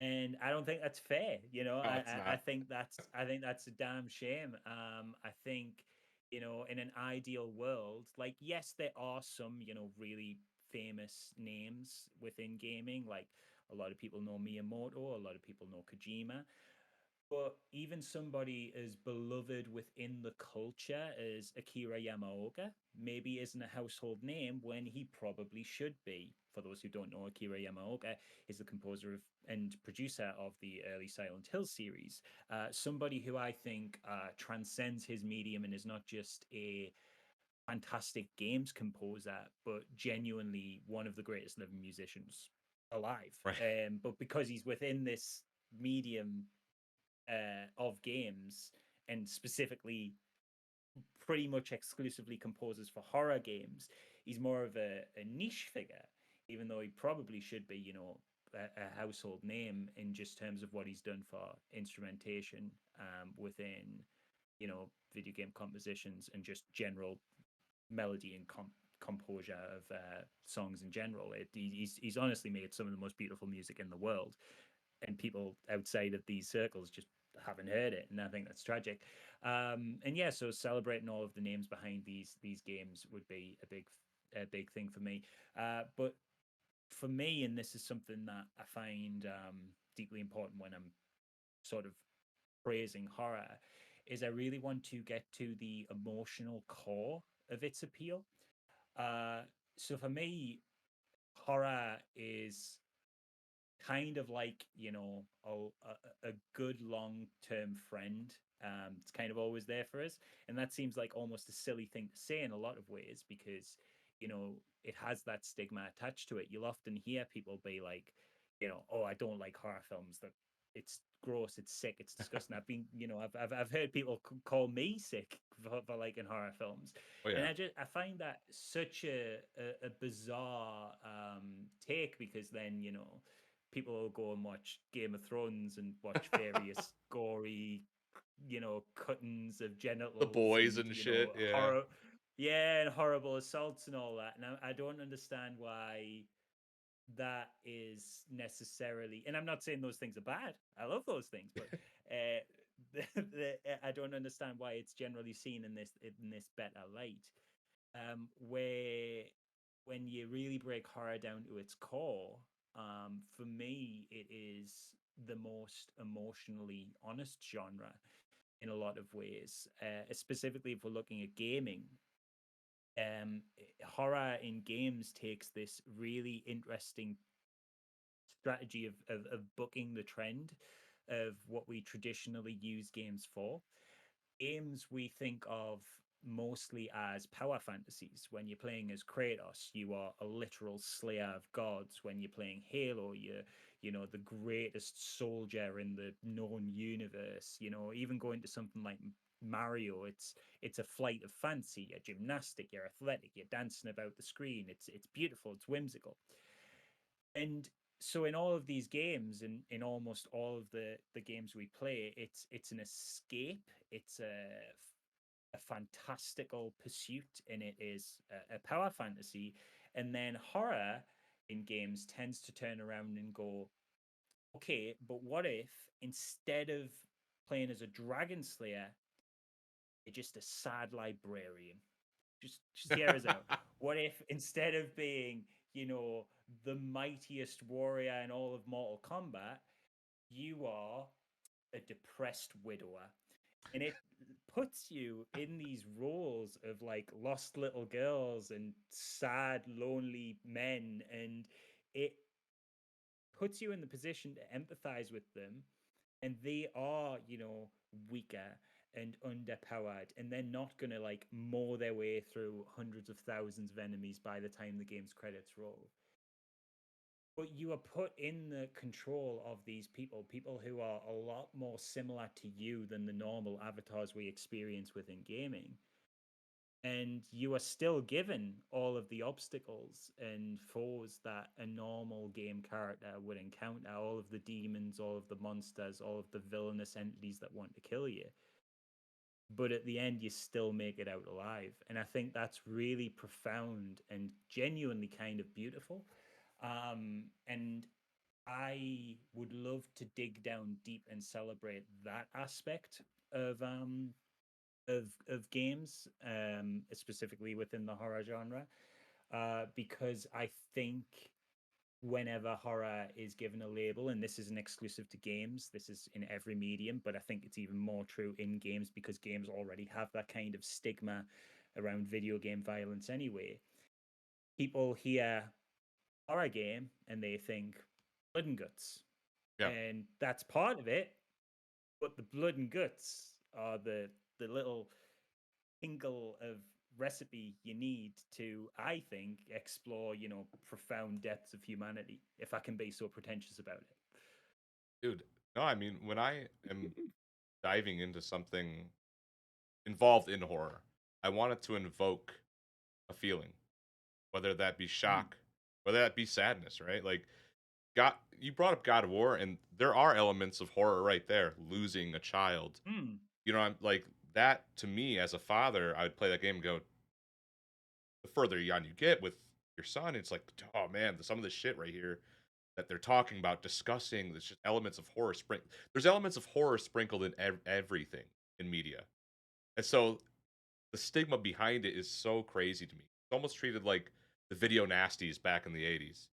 And I don't think that's fair. You know, No, it's I not. think that's a damn shame. I think, you know, in an ideal world, like, yes, there are some, you know, really famous names within gaming. Like, a lot of people know Miyamoto, a lot of people know Kojima, but even somebody as beloved within the culture as Akira Yamaoka maybe isn't a household name when he probably should be. For those who don't know, Akira Yamaoka is the composer of and producer of the early Silent Hill series. Somebody who I think transcends his medium and is not just a fantastic games composer, but genuinely one of the greatest living musicians alive. Right. But because he's within this medium of games, and specifically pretty much exclusively composes for horror games, he's more of a niche figure, even though he probably should be, you know, a household name in just terms of what he's done for instrumentation within, you know, video game compositions and just general melody and composure of songs in general. He's honestly made some of the most beautiful music in the world, and people outside of these circles just haven't heard it, and I think that's tragic. And yeah, so celebrating all of the names behind these games would be a big thing for me. But for me, and this is something that I find deeply important when I'm sort of praising horror, is I really want to get to the emotional core of its appeal. Uh, so for me, horror is kind of like, you know, a good long-term friend. It's kind of always there for us, and that seems like almost a silly thing to say in a lot of ways, because, you know, it has that stigma attached to it. You'll often hear people be like, you know, oh, I don't like horror films, that it's gross, it's sick, it's disgusting. I've been, you know, I've heard people call me sick for liking horror films. Oh And yeah. I find that such a bizarre take, because then, you know, people will go and watch Game of Thrones and watch various gory, you know, cuttings of The genitals boys and, and you shit. know, Yeah. yeah, and horrible assaults and all that. And I don't understand why that is necessarily, and I'm not saying those things are bad. I love those things, but I don't understand why it's generally seen in this better light. Where when you really break horror down to its core, for me, it is the most emotionally honest genre in a lot of ways. Specifically, if we're looking at gaming, horror in games takes this really interesting strategy of booking the trend of what we traditionally use games for. Games we think of mostly as power fantasies. When you're playing as Kratos, you are a literal slayer of gods. When you're playing Halo, you're, you know, the greatest soldier in the known universe. You know, even going to something like Mario, it's a flight of fancy. You're gymnastic, you're athletic, you're dancing about the screen. It's beautiful, it's whimsical. And so in all of these games, and in almost all of the games we play, it's an escape. It's a fantastical pursuit, and it is a power fantasy. And then horror in games tends to turn around and go, okay, but what if instead of playing as a dragon slayer, you're just a sad librarian? Just hear us out. What if instead of being, you know, the mightiest warrior in all of Mortal Kombat, you are a depressed widower? And it puts you in these roles of like lost little girls and sad, lonely men, and it puts you in the position to empathize with them, and they are, you know, weaker and underpowered, and they're not going to like mow their way through hundreds of thousands of enemies by the time the game's credits roll. But you are put in the control of these people who are a lot more similar to you than the normal avatars we experience within gaming. And you are still given all of the obstacles and foes that a normal game character would encounter, all of the demons, all of the monsters, all of the villainous entities that want to kill you. But at the end, you still make it out alive. And I think that's really profound and genuinely kind of beautiful. And I would love to dig down deep and celebrate that aspect of games, specifically within the horror genre, because I think whenever horror is given a label, and this isn't exclusive to games, this is in every medium, but I think it's even more true in games because games already have that kind of stigma around video game violence anyway. People hear horror game and they think blood and guts. Yeah. And that's part of it, but the blood and guts are the little tingle of recipe you need to, I think, explore, profound depths of humanity, if I can be so pretentious about it. Dude, no, I mean, when I am diving into something involved in horror, I want it to invoke a feeling, whether that be shock, whether that be sadness, right? Like, you brought up God of War, and there are elements of horror right there. Losing a child, I'm like that. To me, as a father, I would play that game and go. The further on you get with your son, it's like, oh man, some of this shit right here that they're talking about, discussing. There's just elements of horror. There's elements of horror sprinkled in everything in media, and so the stigma behind it is so crazy to me. It's almost treated like the video nasties back in the 80s.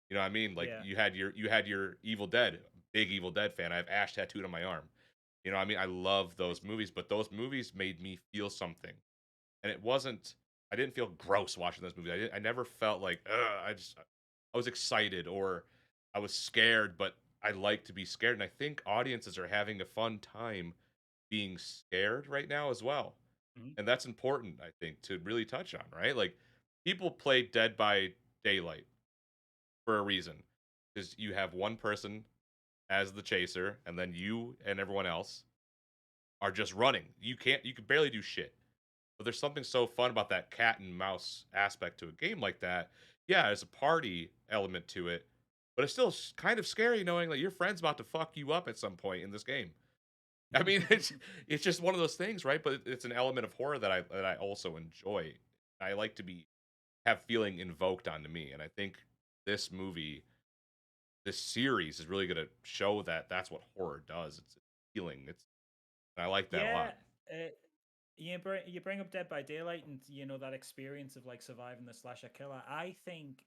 You know what I mean? Like Yeah. you had your Evil Dead, big Evil Dead fan. I have Ash tattooed on my arm. You know what I mean? I love those movies, but those movies made me feel something. And it wasn't I didn't feel gross watching those movies. I never felt like I was excited or I was scared, but I like to be scared. And I think audiences are having a fun time being scared right now as well. Mhm. And that's important, I think, to really touch on, right? Like people play Dead by Daylight for a reason. Because you have one person as the chaser, and then you and everyone else are just running. You can barely do shit. But there's something so fun about that cat and mouse aspect to a game like that. Yeah, there's a party element to it, but it's still kind of scary knowing that your friend's about to fuck you up at some point in this game. I mean, it's just one of those things, right? But it's an element of horror that I also enjoy. I like to have feeling invoked onto me, and I think this movie, this series, is really going to show that that's what horror does. It's healing. I like that a Yeah. lot. You bring up Dead by Daylight and that experience of like surviving the slasher killer. I think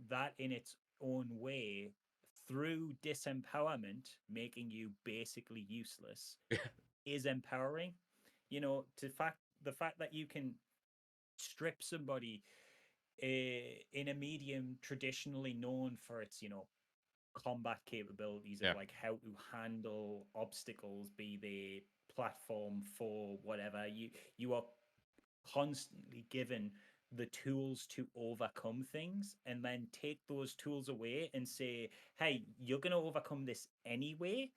that in its own way, through disempowerment, making you basically useless, is empowering. The fact that you can strip somebody in a medium traditionally known for its combat capabilities of Yeah. like how to handle obstacles, be they platform for whatever, you are constantly given the tools to overcome things, and then take those tools away and say, hey, you're going to overcome this anyway,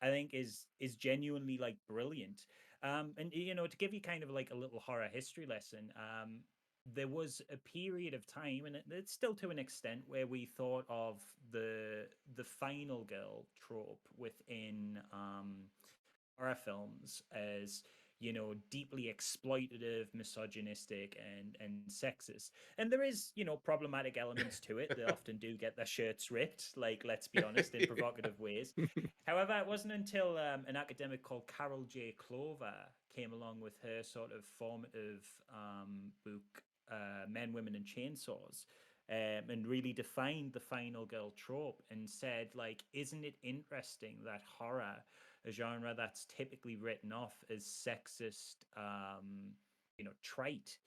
I think is genuinely like brilliant. And to give you kind of like a little horror history lesson, there was a period of time, and it's still to an extent, where we thought of the final girl trope within horror films as deeply exploitative, misogynistic, and sexist. And there is problematic elements to it. They often do get their shirts ripped, like, let's be honest, in provocative ways. However, it wasn't until an academic called Carol J. Clover came along with her sort of formative book, Men, Women, and Chainsaws, and really defined the final girl trope and said, like, isn't it interesting that horror, a genre that's typically written off as sexist, trite,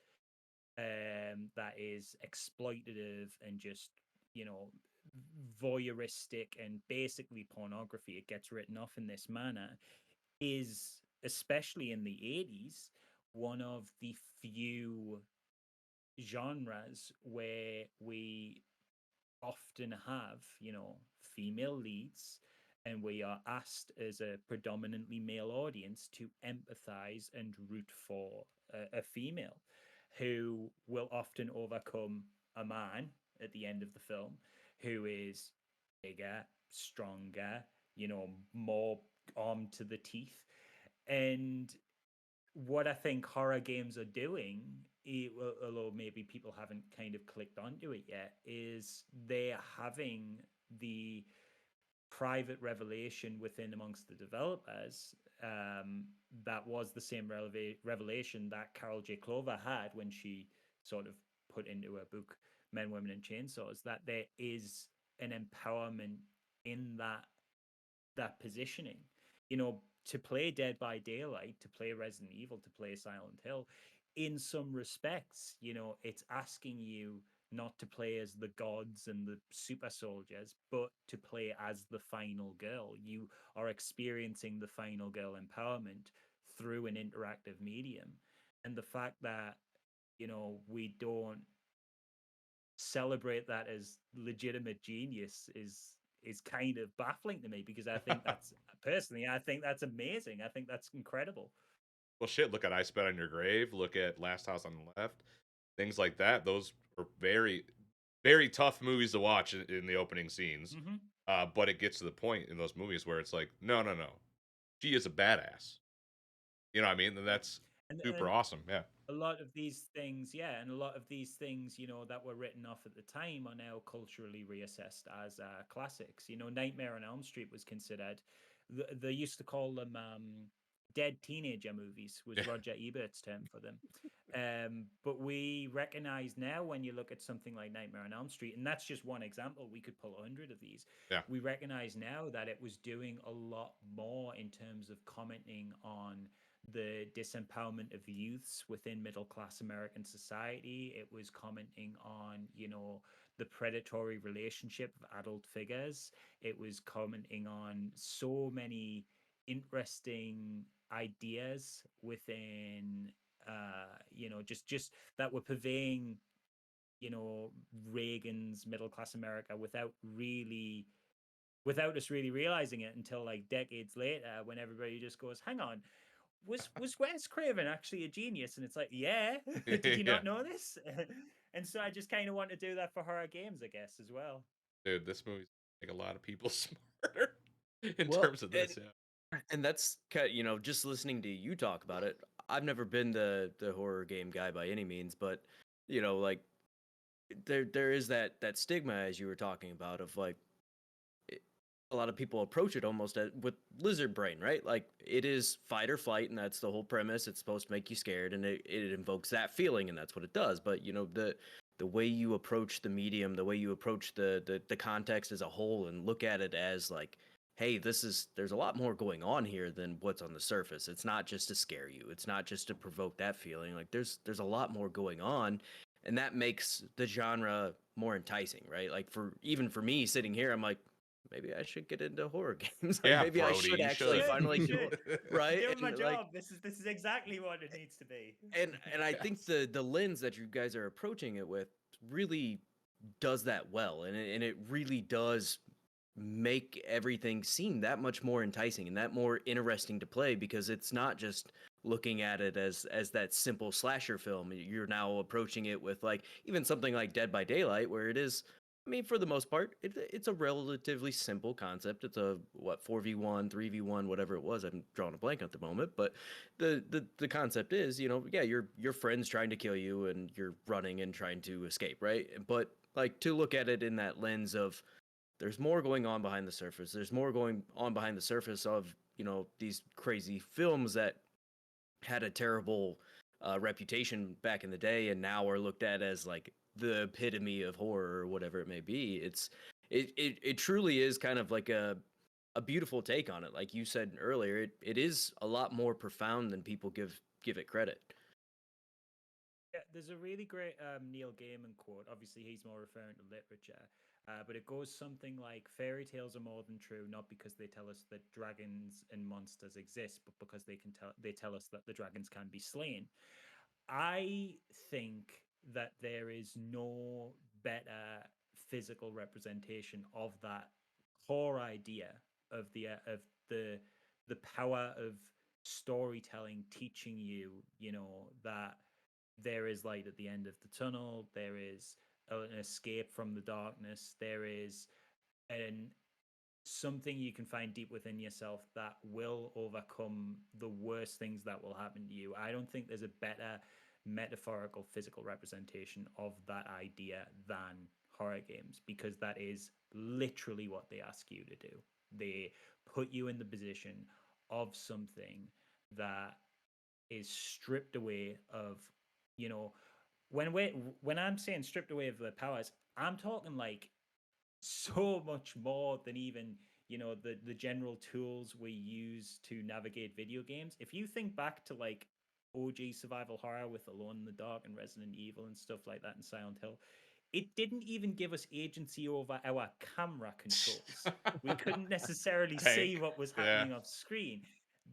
that is exploitative and just, you know, voyeuristic and basically pornography, it gets written off in this manner, is, especially in the 80s, one of the few genres where we often have, female leads, and we are asked as a predominantly male audience to empathize and root for a female who will often overcome a man at the end of the film who is bigger, stronger, more armed to the teeth. And what I think horror games are doing, although maybe people haven't kind of clicked onto it yet, is they're having the private revelation within amongst the developers, that was the same revelation that Carol J. Clover had when she sort of put into her book Men, Women, and Chainsaws, that there is an empowerment in that positioning. To play Dead by Daylight, to play Resident Evil, to play Silent Hill, in some respects, it's asking you not to play as the gods and the super soldiers, but to play as the final girl. You are experiencing the final girl empowerment through an interactive medium. And the fact that, we don't celebrate that as legitimate genius is kind of baffling to me, because I think that's personally, I think that's amazing. I think that's incredible. Well, shit, look at I Spit on Your Grave, look at Last House on the Left, things like that. Those were very, very tough movies to watch in the opening scenes. But it gets to the point in those movies where it's like, no, she is a badass. You know what I mean? And that's super awesome. Yeah. A lot of these things, and a lot of these things, that were written off at the time are now culturally reassessed as classics. Nightmare on Elm Street was considered, they used to call them dead teenager movies, was Roger Ebert's term for them. But we recognize now, when you look at something like Nightmare on Elm Street, and that's just one example, we could pull 100 of these. We recognize now that it was doing a lot more in terms of commenting on the disempowerment of youths within middle-class American society. It was commenting on, the predatory relationship of adult figures. It was commenting on so many interesting ideas within, just that were purveying, Reagan's middle-class America without us really realizing it until like decades later, when everybody just goes, hang on, was Wes Craven actually a genius? And it's like, yeah. Did you not know this? And so I just kind of want to do that for horror games, I guess, as well. Dude, this movie's make a lot of people smarter in terms of this. And that's kind of, just listening to you talk about it. I've never been the horror game guy by any means, but like there is that stigma, as you were talking about, of like a lot of people approach it almost with lizard brain, right? Like it is fight or flight, and that's the whole premise. It's supposed to make you scared, and it invokes that feeling, and that's what it does. But the way you approach the medium, the way you approach the context as a whole, and look at it as like, hey, there's a lot more going on here than what's on the surface. It's not just to scare you. It's not just to provoke that feeling. Like there's a lot more going on, and that makes the genre more enticing, right? Like for me sitting here, I'm like, maybe I should get into horror games. Like maybe Brody, I should actually finally do it. Right? Doing my And, job. This is exactly what it needs to be. And I think the lens that you guys are approaching it with really does that well, and it really does make everything seem that much more enticing and that more interesting to play, because it's not just looking at it as that simple slasher film. You're now approaching it with like even something like Dead by Daylight, where it is, I mean, for the most part, it's a relatively simple concept. It's a 4v1, 3v1, whatever it was. I'm drawing a blank at the moment, but the concept is, your friend's trying to kill you and you're running and trying to escape, right? But like to look at it in that lens of there's more going on behind the surface. There's more going on behind the surface of, these crazy films that had a terrible reputation back in the day and now are looked at as like the epitome of horror or whatever it may be. It truly is kind of like a beautiful take on it. Like you said earlier, it is a lot more profound than people give it credit. Yeah, there's a really great Neil Gaiman quote. Obviously, he's more referring to literature, but it goes something like, "Fairy tales are more than true, not because they tell us that dragons and monsters exist, but because they tell us that the dragons can be slain." I think that there is no better physical representation of that core idea of the power of storytelling teaching you, you know, that there is light at the end of the tunnel, there is an escape from the darkness, there is an something you can find deep within yourself that will overcome the worst things that will happen to you. I don't think there's a better metaphorical physical representation of that idea than horror games, because that is literally what they ask you to do. They put you in the position of something that is stripped away of, you know, when I'm saying stripped away of the powers, I'm talking like so much more than even, you know, the general tools we use to navigate video games. If you think back to like OG survival horror with Alone in the Dark and Resident Evil and stuff like that and Silent Hill, it didn't even give us agency over our camera controls. We couldn't necessarily see what was happening off screen.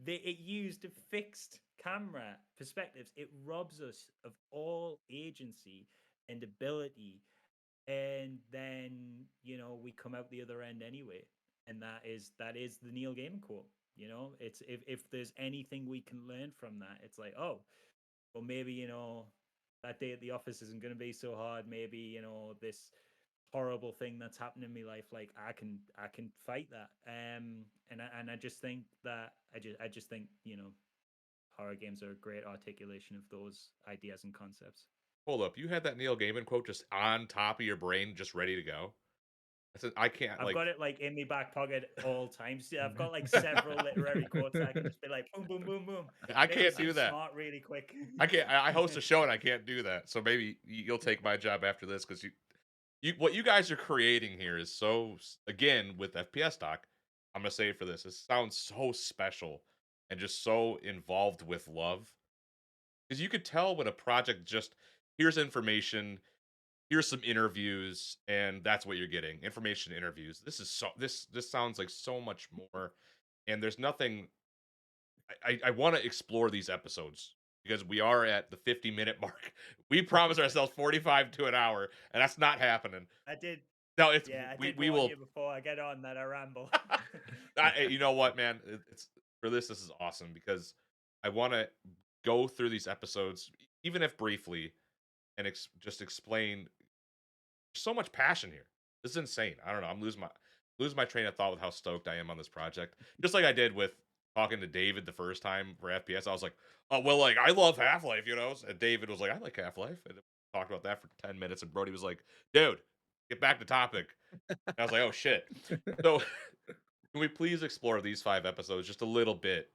It used fixed camera perspectives. It robs us of all agency and ability, and then, you know, we come out the other end anyway. And that is the Neil Gaiman quote. You know, it's if there's anything we can learn from that, it's like, oh, well, maybe, you know, that day at the office isn't going to be so hard. Maybe, you know, this horrible thing that's happened in my life, like I can fight that. And I just think that I just think, you know, horror games are a great articulation of those ideas and concepts. Hold up, you had that Neil Gaiman quote just on top of your brain, just ready to go. I said, I can't. I've got it like in my back pocket all times. Yeah, I've got like several literary quotes that I can just be like boom, boom, boom, boom. I can't do that. Smart, really quick. I can't. I host a show and I can't do that. So maybe you'll take my job after this, because you what you guys are creating here is so, again, with FPSDOC, I'm gonna say it for this. It sounds so special and just so involved with love, because you could tell when a project just, here's information, here's some interviews, and that's what you're getting. Information, interviews. This is so this sounds like so much more. And there's nothing. I want to explore these episodes because we are at the 50-minute mark. We promised ourselves 45 to an hour, and that's not happening. I did. No, it's Yeah, I did we warn will. you before I get on that I ramble. You know what, man? It's for this. This is awesome because I want to go through these episodes, even if briefly, and just explain. There's so much passion here. This is insane. I don't know. I'm losing my train of thought with how stoked I am on this project. Just like I did with talking to David the first time for FPS. I was like, oh well, like I love Half-Life, you know. And David was like, I like Half-Life, and we talked about that for 10 minutes. And Brody was like, dude, get back to topic. And I was like, oh shit. So can we please explore these 5 episodes just a little bit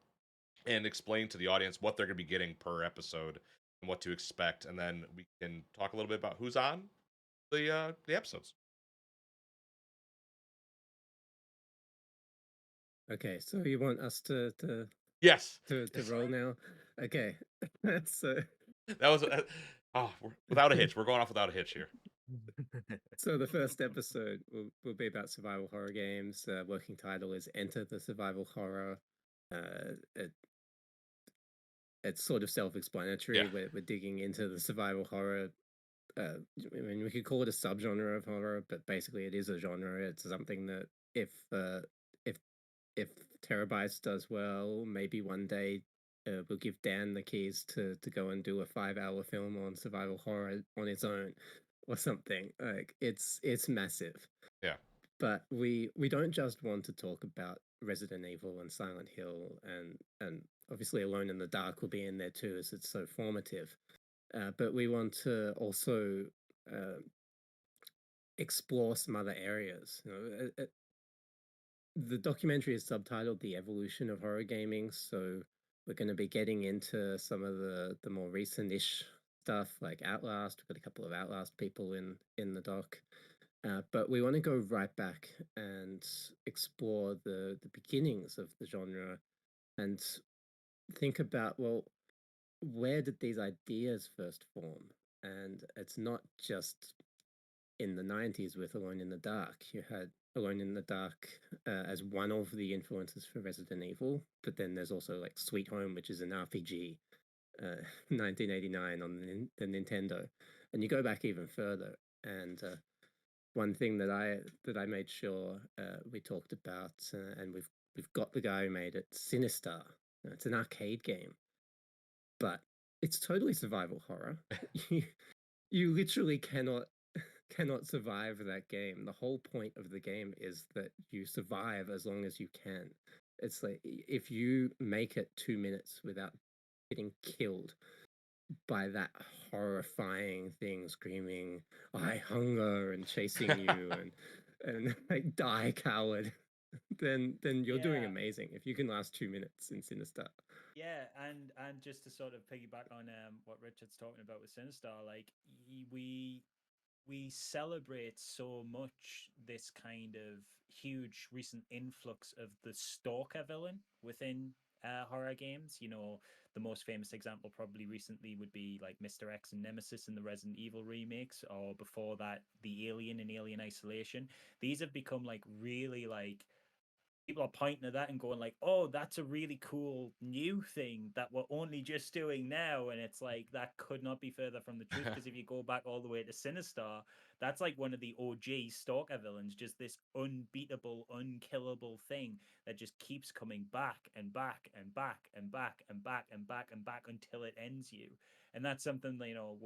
and explain to the audience what they're going to be getting per episode and what to expect, and then we can talk a little bit about who's on the episodes. Okay, so you want us to Yes. to roll now? Okay, so That was without a hitch. We're going off without a hitch here. so the first episode will be about survival horror games. Working title is Enter the Survival Horror. It's sort of self-explanatory. Yeah. We're digging into the survival horror. I mean, we could call it a subgenre of horror, but basically it is a genre. It's something that if Terrorbytes does well, maybe one day we'll give Dan the keys to go and do a 5-hour film on survival horror on its own or something. Like it's massive. Yeah. But we don't just want to talk about Resident Evil and Silent Hill, and obviously Alone in the Dark will be in there too, as it's so formative. But we want to also explore some other areas. You know, the documentary is subtitled "The Evolution of Horror Gaming," so we're going to be getting into some of the more recent-ish stuff, like Outlast. We've got a couple of Outlast people in the doc. But we want to go right back and explore the beginnings of the genre and think about, well, where did these ideas first form? And it's not just in the 90s with Alone in the Dark. You had Alone in the Dark as one of the influences for Resident Evil, but then there's also like Sweet Home, which is an RPG, 1989 on the Nintendo. And you go back even further, and one thing that I made sure we talked about, and we've got the guy who made it, Sinister. It's an arcade game, but it's totally survival horror. You literally cannot survive that game. The whole point of the game is that you survive as long as you can. It's like if you make it 2 minutes without getting killed by that horrifying thing screaming, "I hunger," and chasing you and like, "Die, coward," then you're doing Yeah. amazing. If you can last 2 minutes in Sinister. Yeah, and just to sort of piggyback on what Richard's talking about with Sinister, like we celebrate so much this kind of huge recent influx of the stalker villain within horror games. You know, the most famous example probably recently would be like Mr. X and Nemesis in the Resident Evil remakes, or before that, the Alien in Alien Isolation. These have become like really like people are pointing at that and going like, "Oh, that's a really cool new thing that we're only just doing now." And it's like that could not be further from the truth, because if you go back all the way to Sinister, that's like one of the OG stalker villains, just this unbeatable, unkillable thing that just keeps coming back and back and back and back and back and back and back until it ends you. And that's something that, you know,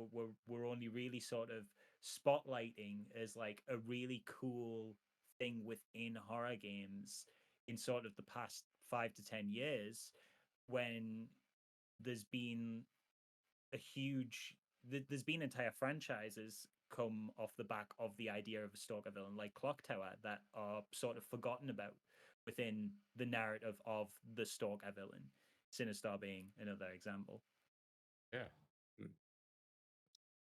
we're only really sort of spotlighting as like a really cool thing within horror games in sort of the past 5 to 10 years, when there's been a huge there's been entire franchises come off the back of the idea of a stalker villain like Clock Tower that are sort of forgotten about within the narrative of the stalker villain, Sinister being another example. Yeah.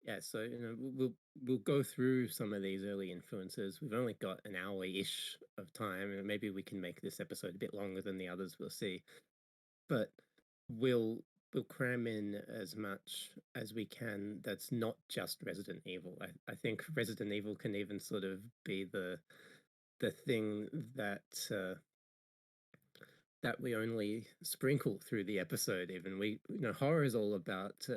Yeah, so we'll go through some of these early influences. We've only got an hour-ish of time, and maybe we can make this episode a bit longer than the others. We'll see, but we'll cram in as much as we can. That's not just Resident Evil. I think Resident Evil can even sort of be the thing that that we only sprinkle through the episode. Even horror is all about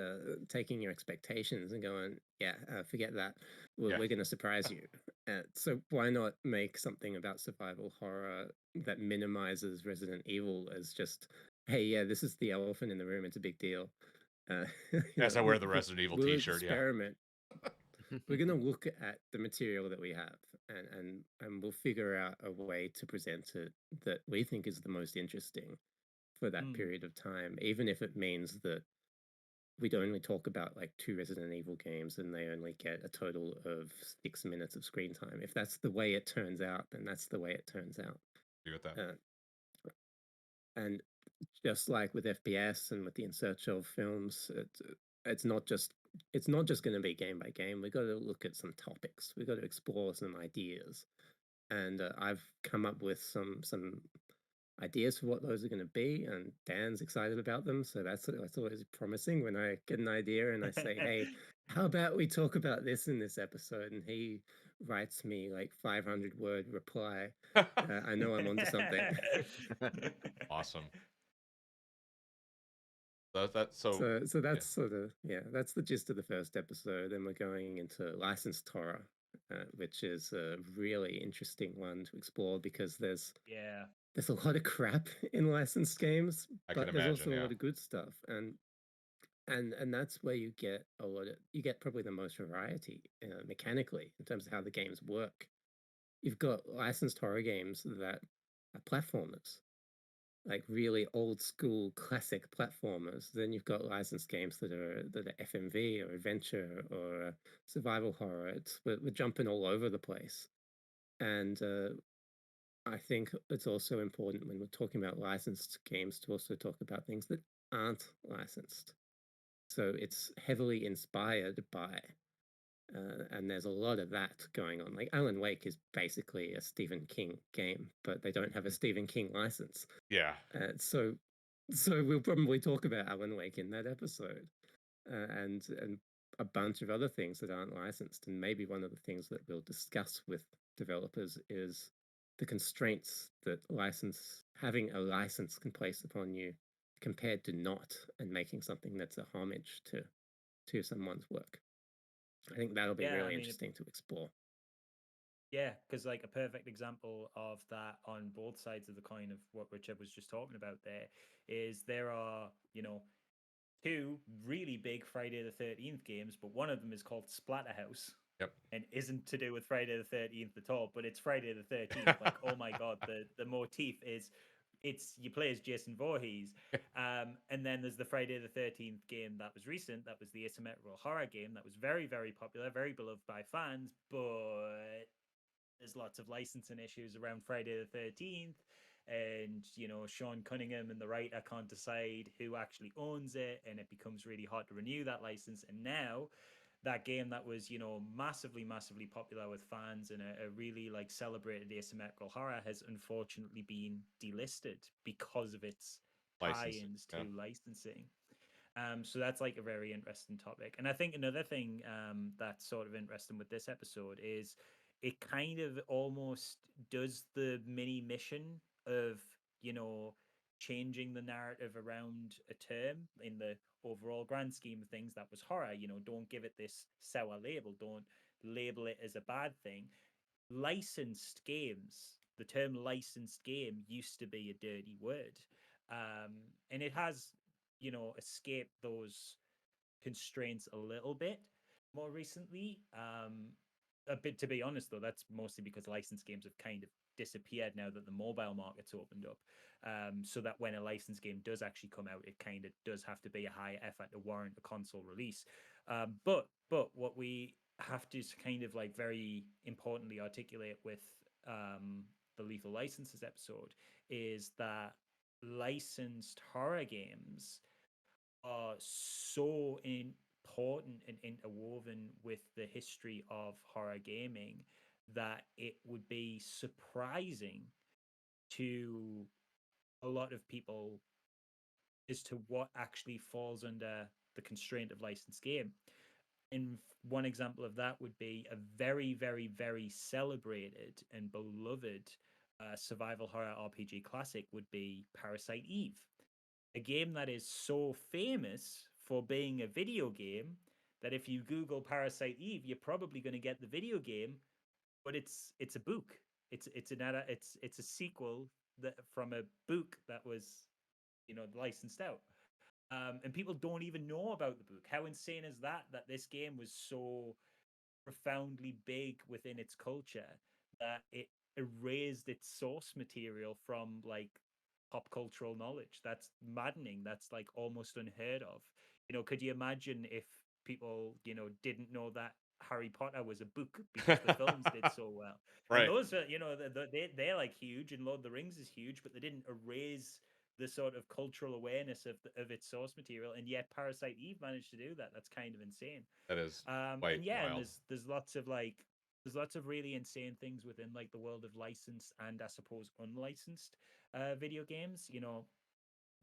taking your expectations and going, yeah, forget that, we're going to surprise you. So why not make something about survival horror that minimizes Resident Evil as just, hey, yeah, this is the elephant in the room, it's a big deal. Yes, I wear the Resident Evil t-shirt. Experiment. We're going to look at the material that we have, and we'll figure out a way to present it that we think is the most interesting for that period of time, even if it means that we'd only talk about like 2 Resident Evil games and they only get a total of 6 minutes of screen time. If that's the way it turns out, then that's the way it turns out. Agree with that. And just like with FPS and with the In Search Of films, it's not just going to be game by game. We've got to look at some topics. We've got to explore some ideas, and I've come up with some ideas for what those are going to be, and Dan's excited about them. So that's always promising when I get an idea and I say, "Hey, how about we talk about this in this episode?" And he writes me like 500-word reply. I know I'm onto something. Awesome. So that's sort of, that's the gist of the first episode. And we're going into licensed horror, which is a really interesting one to explore, because there's a lot of crap in licensed games, but there's also a lot of good stuff, and that's where you get probably the most variety mechanically in terms of how the games work. You've got licensed horror games that are platformers, like really old school classic platformers. Then you've got licensed games that are FMV or adventure or survival horror. We're jumping all over the place, and I think it's also important when we're talking about licensed games to also talk about things that aren't licensed. So it's heavily inspired by, and there's a lot of that going on. Like Alan Wake is basically a Stephen King game, but they don't have a Stephen King license. Yeah. So we'll probably talk about Alan Wake in that episode, and a bunch of other things that aren't licensed. And maybe one of the things that we'll discuss with developers is the constraints that having a license can place upon you compared to not, and making something that's a homage to someone's work. I think that'll be really interesting to explore. Yeah, because like a perfect example of that on both sides of the coin of what Richard was just talking about there is there are, two really big Friday the 13th games, but one of them is called Splatterhouse. Yep. And isn't to do with Friday the 13th at all, but it's Friday the 13th. Like, oh my God, the motif is you play as Jason Voorhees. And then there's the Friday the 13th game that was recent. That was the asymmetrical horror game that was very, very popular, very beloved by fans, but there's lots of licensing issues around Friday the 13th. And, Sean Cunningham and the writer can't decide who actually owns it. And it becomes really hard to renew that license. And now that game that was, massively, massively popular with fans and a really like celebrated asymmetrical horror has unfortunately been delisted because of its tie-ins to licensing. So that's like a very interesting topic. And I think another thing that's sort of interesting with this episode is it kind of almost does the mini mission of, changing the narrative around a term in the overall grand scheme of things that was horror. Don't give it this sour label, don't label it as a bad thing. Licensed games, the term licensed game used to be a dirty word. And it has, escaped those constraints a little bit more recently. A bit, to be honest, though, that's mostly because licensed games have kind of disappeared now that the mobile market's opened up. So that when a licensed game does actually come out, it kind of does have to be a high effort to warrant a console release. But what we have to kind of like very importantly articulate with the Lethal Licenses episode is that licensed horror games are so important and interwoven with the history of horror gaming that it would be surprising to a lot of people as to what actually falls under the constraint of licensed game. And one example of that would be a very, very, very celebrated and beloved survival horror RPG classic would be Parasite Eve, a game that is so famous for being a video game that if you Google Parasite Eve, you're probably going to get the video game, but it's a book. It's a sequel that from a book that was licensed out. And people don't even know about the book. How insane is that? That this game was so profoundly big within its culture that it erased its source material from like pop cultural knowledge. That's maddening. That's like almost unheard of. Could you imagine if people, didn't know that Harry Potter was a book because the films did so well? Right. And those are, they're like huge, and Lord of the Rings is huge, but they didn't erase the sort of cultural awareness of its source material, and yet Parasite Eve managed to do that. That's kind of insane. That is And quite and wild. there's lots of really insane things within like the world of licensed and I suppose unlicensed video games.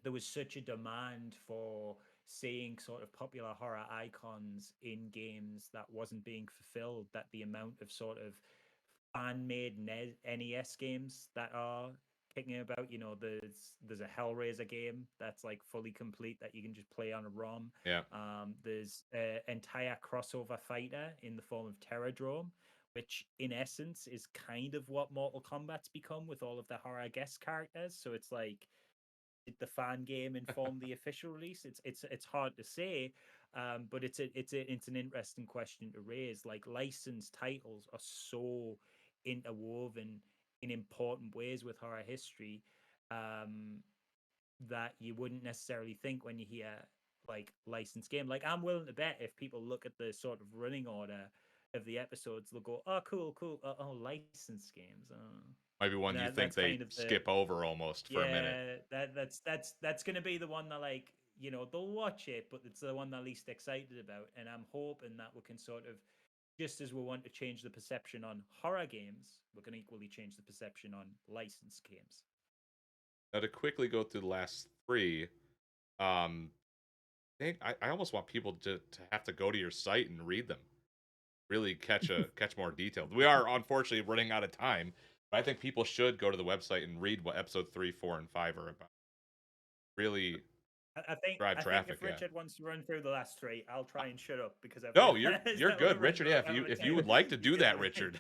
There was such a demand for seeing sort of popular horror icons in games that wasn't being fulfilled, that the amount of sort of fan-made NES games that are kicking about, there's a Hellraiser game that's like fully complete that you can just play on a ROM. Yeah. There's an entire crossover fighter in the form of Terrordrome, which in essence is kind of what Mortal Kombat's become with all of the horror guest characters. So it's like, did the fan game inform the official release? It's hard to say, but it's an interesting question to raise. Like licensed titles are so interwoven in important ways with horror history that you wouldn't necessarily think when you hear like licensed game. Like I'm willing to bet if people look at the sort of running order of the episodes, they'll go, "Oh, cool. Oh, licensed games. Oh." Maybe one you think they skip over almost for a minute. That's going to be the one that like they'll watch it, but it's the one they're least excited about. And I'm hoping that we can sort of, just as we want to change the perception on horror games, we can equally change the perception on licensed games. Now to quickly go through the last three, I think I almost want people to have to go to your site and read them, really catch more detail. We are unfortunately running out of time. But I think people should go to the website and read what episode 3, 4, and 5 are about. Really drive traffic. If Richard wants to run through the last three, I'll try and shut up because I've no, you're good, Richard. Yeah, if you would like to do that, Richard.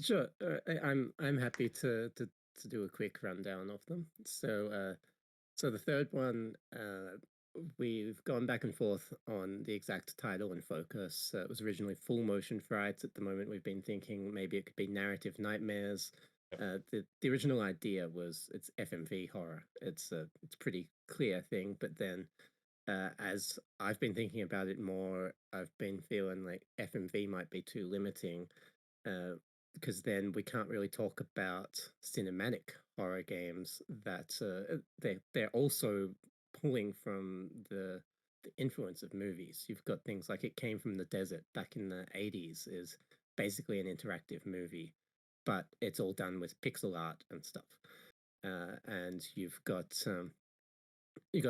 Sure. I'm happy to do a quick rundown of them. So the third one, we've gone back and forth on the exact title and focus. It was originally Full Motion Frights. At the moment, we've been thinking maybe it could be Narrative Nightmares. The original idea was it's FMV horror. It's a pretty clear thing, but then as I've been thinking about it more, I've been feeling like FMV might be too limiting, because then we can't really talk about cinematic horror games that they're also pulling from the influence of movies. You've got things like It Came from the Desert back in the 80s is basically an interactive movie, but it's all done with pixel art and stuff. And you got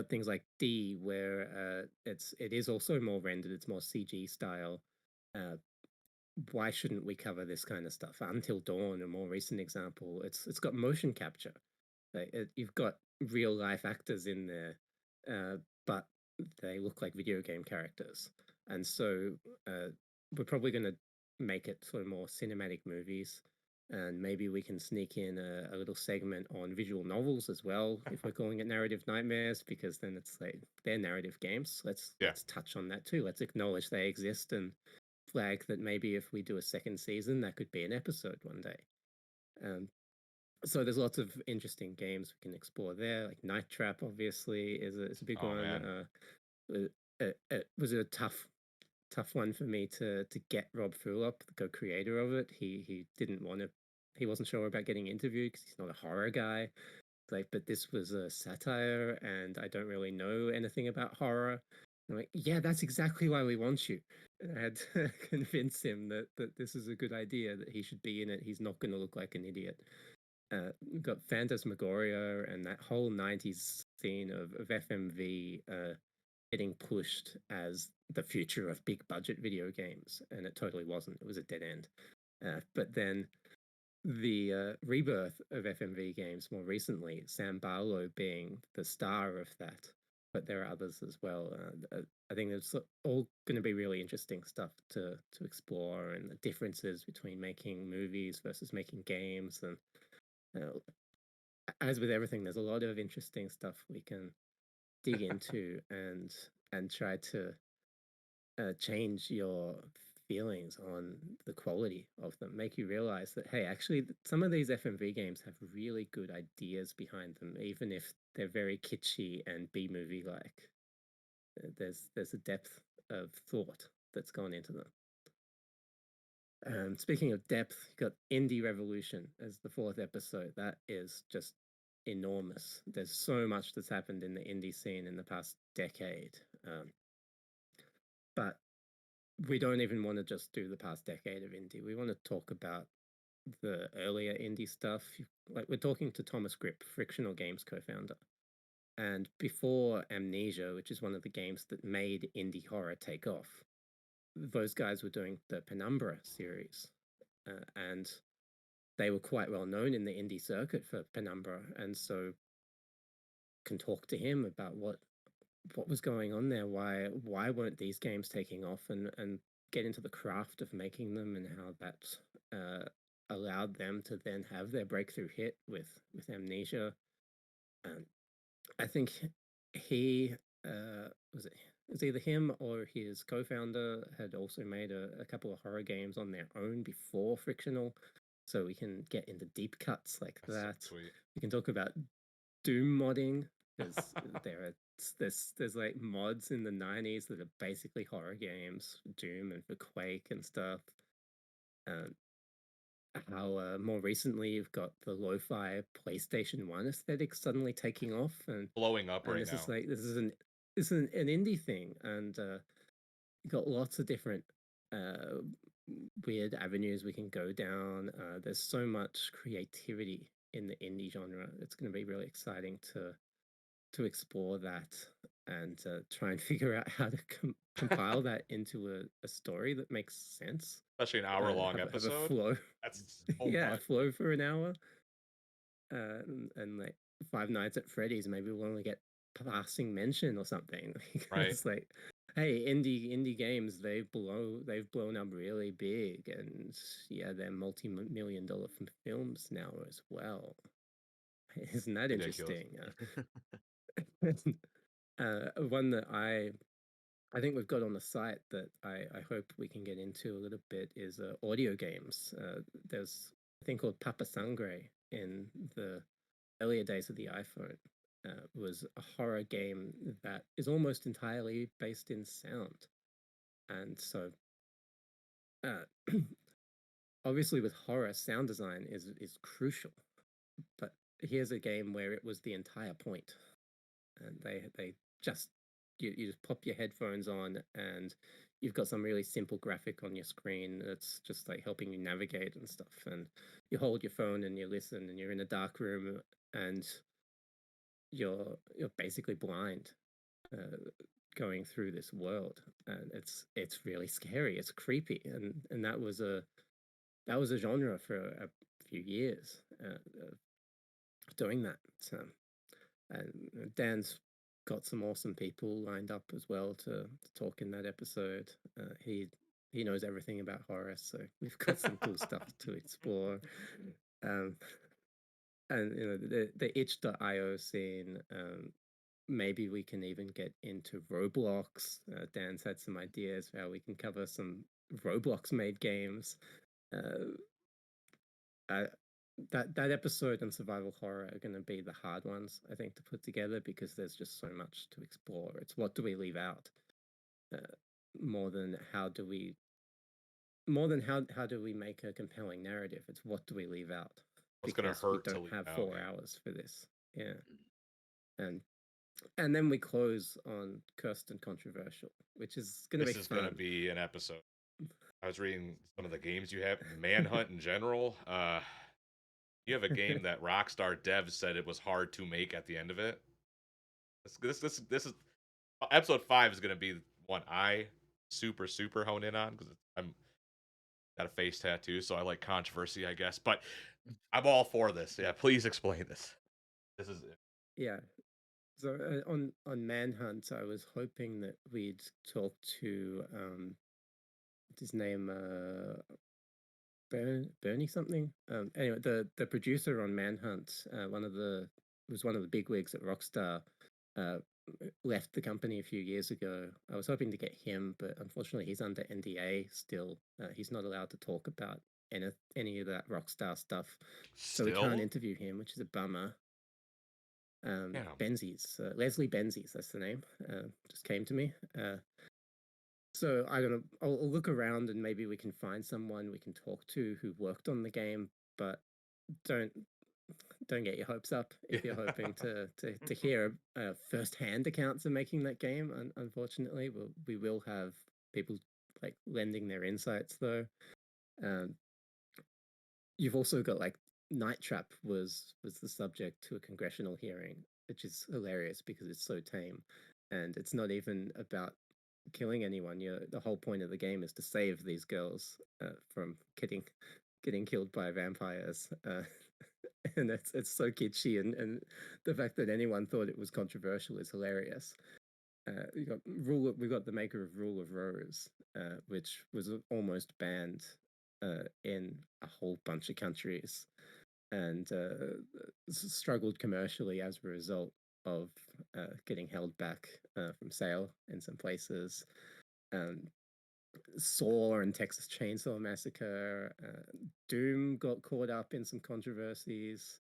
things like D, where it is also more rendered, it's more CG style. Uh, why shouldn't we cover this kind of stuff? Until Dawn, a more recent example, it's got motion capture. You've got real life actors in there, but they look like video game characters, and so we're probably going to make it sort of more cinematic movies. And maybe we can sneak in a little segment on visual novels as well, if we're calling it Narrative Nightmares, because then it's like they're narrative games. Let's touch on that too. Let's acknowledge they exist and flag that maybe if we do a second season, that could be an episode one day. So there's lots of interesting games we can explore there. Like Night Trap, obviously, is a big one. It was a tough one for me to get Rob Fulop, the co-creator of it. He didn't want to. He wasn't sure about getting interviewed because he's not a horror guy. Like, but this was a satire, and I don't really know anything about horror. I'm like, yeah, that's exactly why we want you. And I had to convince him that this is a good idea, that he should be in it. He's not going to look like an idiot. We've got Phantasmagoria and that whole 90s scene of FMV getting pushed as the future of big budget video games. And it totally wasn't. It was a dead end. But then the rebirth of FMV games more recently, Sam Barlow being the star of that, but there are others as well. I think it's all going to be really interesting stuff to explore, and the differences between making movies versus making games. And as with everything, there's a lot of interesting stuff we can dig into and try to change your feelings on the quality of them, make you realize that, hey, actually some of these FMV games have really good ideas behind them, even if they're very kitschy and B-movie like. There's a depth of thought that's gone into them. Speaking of depth, you got Indie Revolution as the fourth episode. That is just enormous. There's so much that's happened in the indie scene in the past decade. But we don't even want to just do the past decade of indie. We want to talk about the earlier indie stuff. Like, we're talking to Thomas Grip, Frictional Games co-founder. And before Amnesia, which is one of the games that made indie horror take off, those guys were doing the Penumbra series. And they were quite well known in the indie circuit for Penumbra. And so can talk to him about what was going on there, why weren't these games taking off, and get into the craft of making them, and how that allowed them to then have their breakthrough hit with Amnesia. I think he was either him or his co-founder had also made a couple of horror games on their own before Frictional, so we can get into deep cuts like that. So sweet. We can talk about Doom modding, because there's like mods in the 90s that are basically horror games, Doom and for Quake and stuff. How more recently you've got the lo-fi PlayStation 1 aesthetic suddenly taking off and blowing up right this now. Is like this is an indie thing, and you've got lots of different weird avenues we can go down. There's so much creativity in the indie genre. It's going to be really exciting to explore that and try and figure out how to compile that into a story that makes sense. Especially an hour-long episode. Have a flow. That's yeah, flow for an hour. And like Five Nights at Freddy's, maybe we'll only get passing mention or something. Right. It's like, Hey, indie games, they've blown up really big, and yeah, they're multi-million-dollar films now as well. Isn't that Ridiculous. interesting? One that I think we've got on the site that I hope we can get into a little bit is audio games. There's a thing called Papa Sangre in the earlier days of the iPhone. Was a horror game that is almost entirely based in sound. And so, uh, obviously, with horror, sound design is crucial. But here's a game where it was the entire point, and they just you just pop your headphones on, and you've got some really simple graphic on your screen that's just like helping you navigate and stuff. And you hold your phone and you listen, and you're in a dark room, and you're basically blind. Going through this world, and it's really scary, it's creepy, and that was a genre for a few years, doing that. So, and Dan's got some awesome people lined up as well to talk in that episode. He knows everything about horror, so we've got some cool stuff to explore. um and the itch.io scene, maybe we can even get into Roblox. Dan's had some ideas for how we can cover some Roblox made games. Uh, I, that episode and survival horror are going to be the hard ones, I think, to put together because there's just so much to explore. It's what do we leave out, uh, more than how do we make a compelling narrative. It's what do we leave out, What's gonna because we hurt to don't leave have out? 4 hours for this. Yeah, and and then we close on cursed and controversial, which is going to be This is fun. gonna be an episode. I was reading some of the games you have, Manhunt in general. You have a game that Rockstar devs said it was hard to make at the end of it. This is episode 5 is gonna be one I super hone in on because I'm got a face tattoo, so I like controversy, I guess. But I'm all for this. Yeah, please explain this. This is it. Yeah. So on Manhunt, I was hoping that we'd talk to what's his name, Bernie something. Anyway, the producer on Manhunt, was one of the bigwigs at Rockstar. Uh, Left the company a few years ago. I was hoping to get him, but unfortunately, he's under NDA still. He's not allowed to talk about any of that Rockstar stuff, so we can't Still? interview him, which is a bummer. Damn. Benzies, Leslie Benzies, that's the name. Just came to me. So I don't know. I'll look around and maybe we can find someone we can talk to who worked on the game, but don't get your hopes up if you're hoping to hear first-hand accounts of making that game. Unfortunately, we will have people like lending their insights though. Um, you've also got like Night Trap was the subject to a congressional hearing, which is hilarious because it's so tame, and it's not even about killing anyone. The whole point of the game is to save these girls from getting killed by vampires. And it's so kitschy, and the fact that anyone thought it was controversial is hilarious. We got the maker of Rule of Rose, which was almost banned in a whole bunch of countries, and struggled commercially as a result of getting held back from sale in some places. Saw and Texas Chainsaw Massacre, Doom got caught up in some controversies,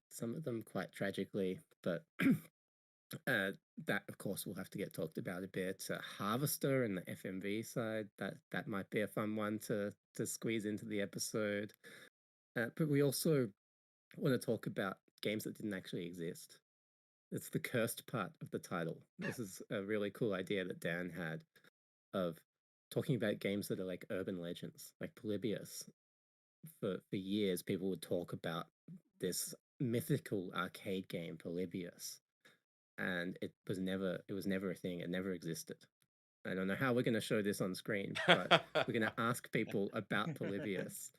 some of them quite tragically, but that of course will have to get talked about a bit. Harvester and the FMV side, that might be a fun one to squeeze into the episode. But we also want to talk about games that didn't actually exist. It's the cursed part of the title. This is a really cool idea that Dan had of talking about games that are like urban legends, like Polybius. For years, people would talk about this mythical arcade game, Polybius, and it was never a thing. It never existed. I don't know how we're going to show this on screen, but we're going to ask people about Polybius.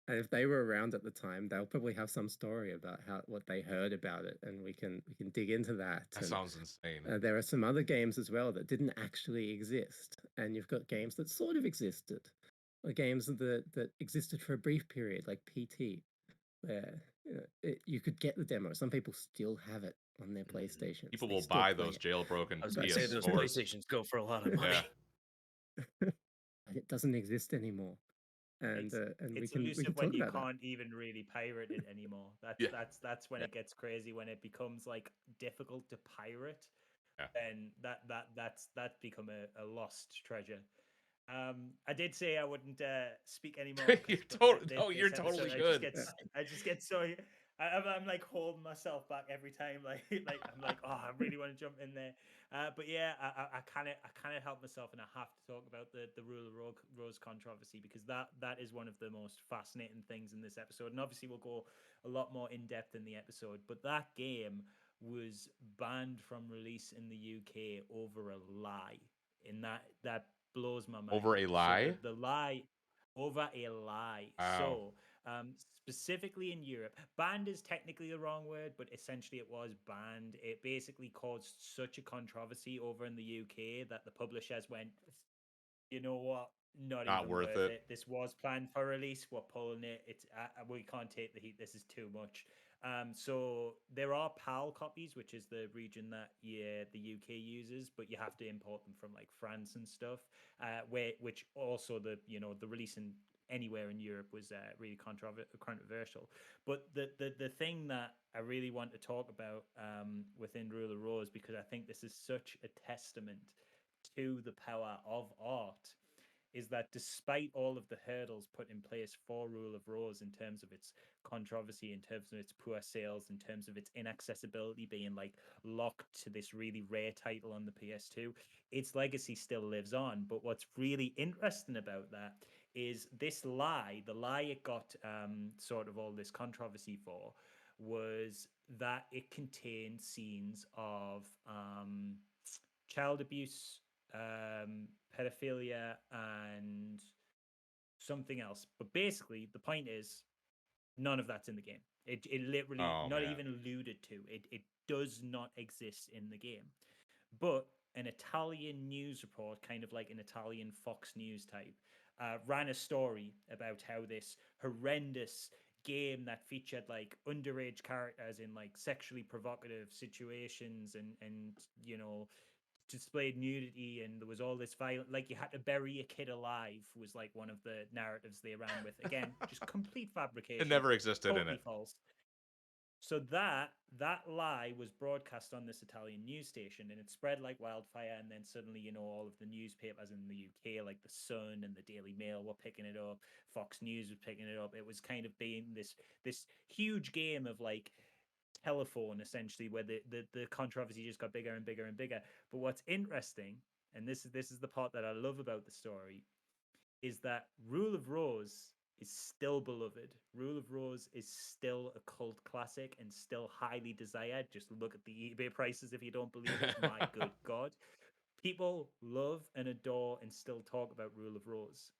And if they were around at the time, they'll probably have some story about what they heard about it, and we can dig into that. That And sounds insane. there are some other games as well that didn't actually exist, and you've got games that sort of existed, or games that existed for a brief period, like PT, where you could get the demo. Some people still have it on their PlayStation. People will buy those jailbroken I was going to say those PS4s. PlayStations go for a lot of money. Yeah. And it doesn't exist anymore. And we It's can elusive talk when you about that. can't even really pirate it anymore. Yeah. That's when it gets crazy, when it becomes like difficult to pirate. Yeah. And that's become a lost treasure. I did say I wouldn't speak anymore. You're totally good. I just get so I'm like holding myself back every time. Like I'm like, oh, I really want to jump in there. But yeah, I kind of help myself, and I have to talk about the Rule of Rose controversy, because that is one of the most fascinating things in this episode. And obviously, we'll go a lot more in depth in the episode. But that game was banned from release in the UK over a lie. And that blows my mind. Over a lie? So the lie, over a lie. Wow. So specifically in Europe, banned is technically the wrong word, but essentially it was banned. It basically caused such a controversy over in the UK that the publishers went, you know what, not even worth it. This was planned for release. We're pulling it. It's we can't take the heat. This is too much. So there are PAL copies, which is the region that the UK uses, but you have to import them from like France and stuff. Which also the release in anywhere in Europe was really controversial. But the thing that I really want to talk about within Rule of Rose, because I think this is such a testament to the power of art, is that despite all of the hurdles put in place for Rule of Rose in terms of its controversy, in terms of its poor sales, in terms of its inaccessibility being like locked to this really rare title on the PS2, its legacy still lives on. But what's really interesting about that is this lie, the lie it got sort of all this controversy for, was that it contained scenes of child abuse, pedophilia, and something else. But basically, the point is, none of that's in the game. It literally not even alluded to. It does not exist in the game. But an Italian news report, kind of like an Italian Fox News type, ran a story about how this horrendous game that featured like underage characters in like sexually provocative situations and displayed nudity, and there was all this violence, like you had to bury a kid alive was like one of the narratives they ran with. Again, just complete fabrication. It never existed totally in it. false. So that lie was broadcast on this Italian news station, and it spread like wildfire. And then suddenly, all of the newspapers in the UK, like the Sun and the Daily Mail, were picking it up. Fox News was picking it up. It was kind of being this huge game of like telephone, essentially, where the controversy just got bigger and bigger and bigger. But what's interesting, and this is the part that I love about the story, is that Rule of Rose is still beloved. Rule of Rose is still a cult classic and still highly desired. Just look at the eBay prices if you don't believe it. My good God. People love and adore and still talk about Rule of Rose.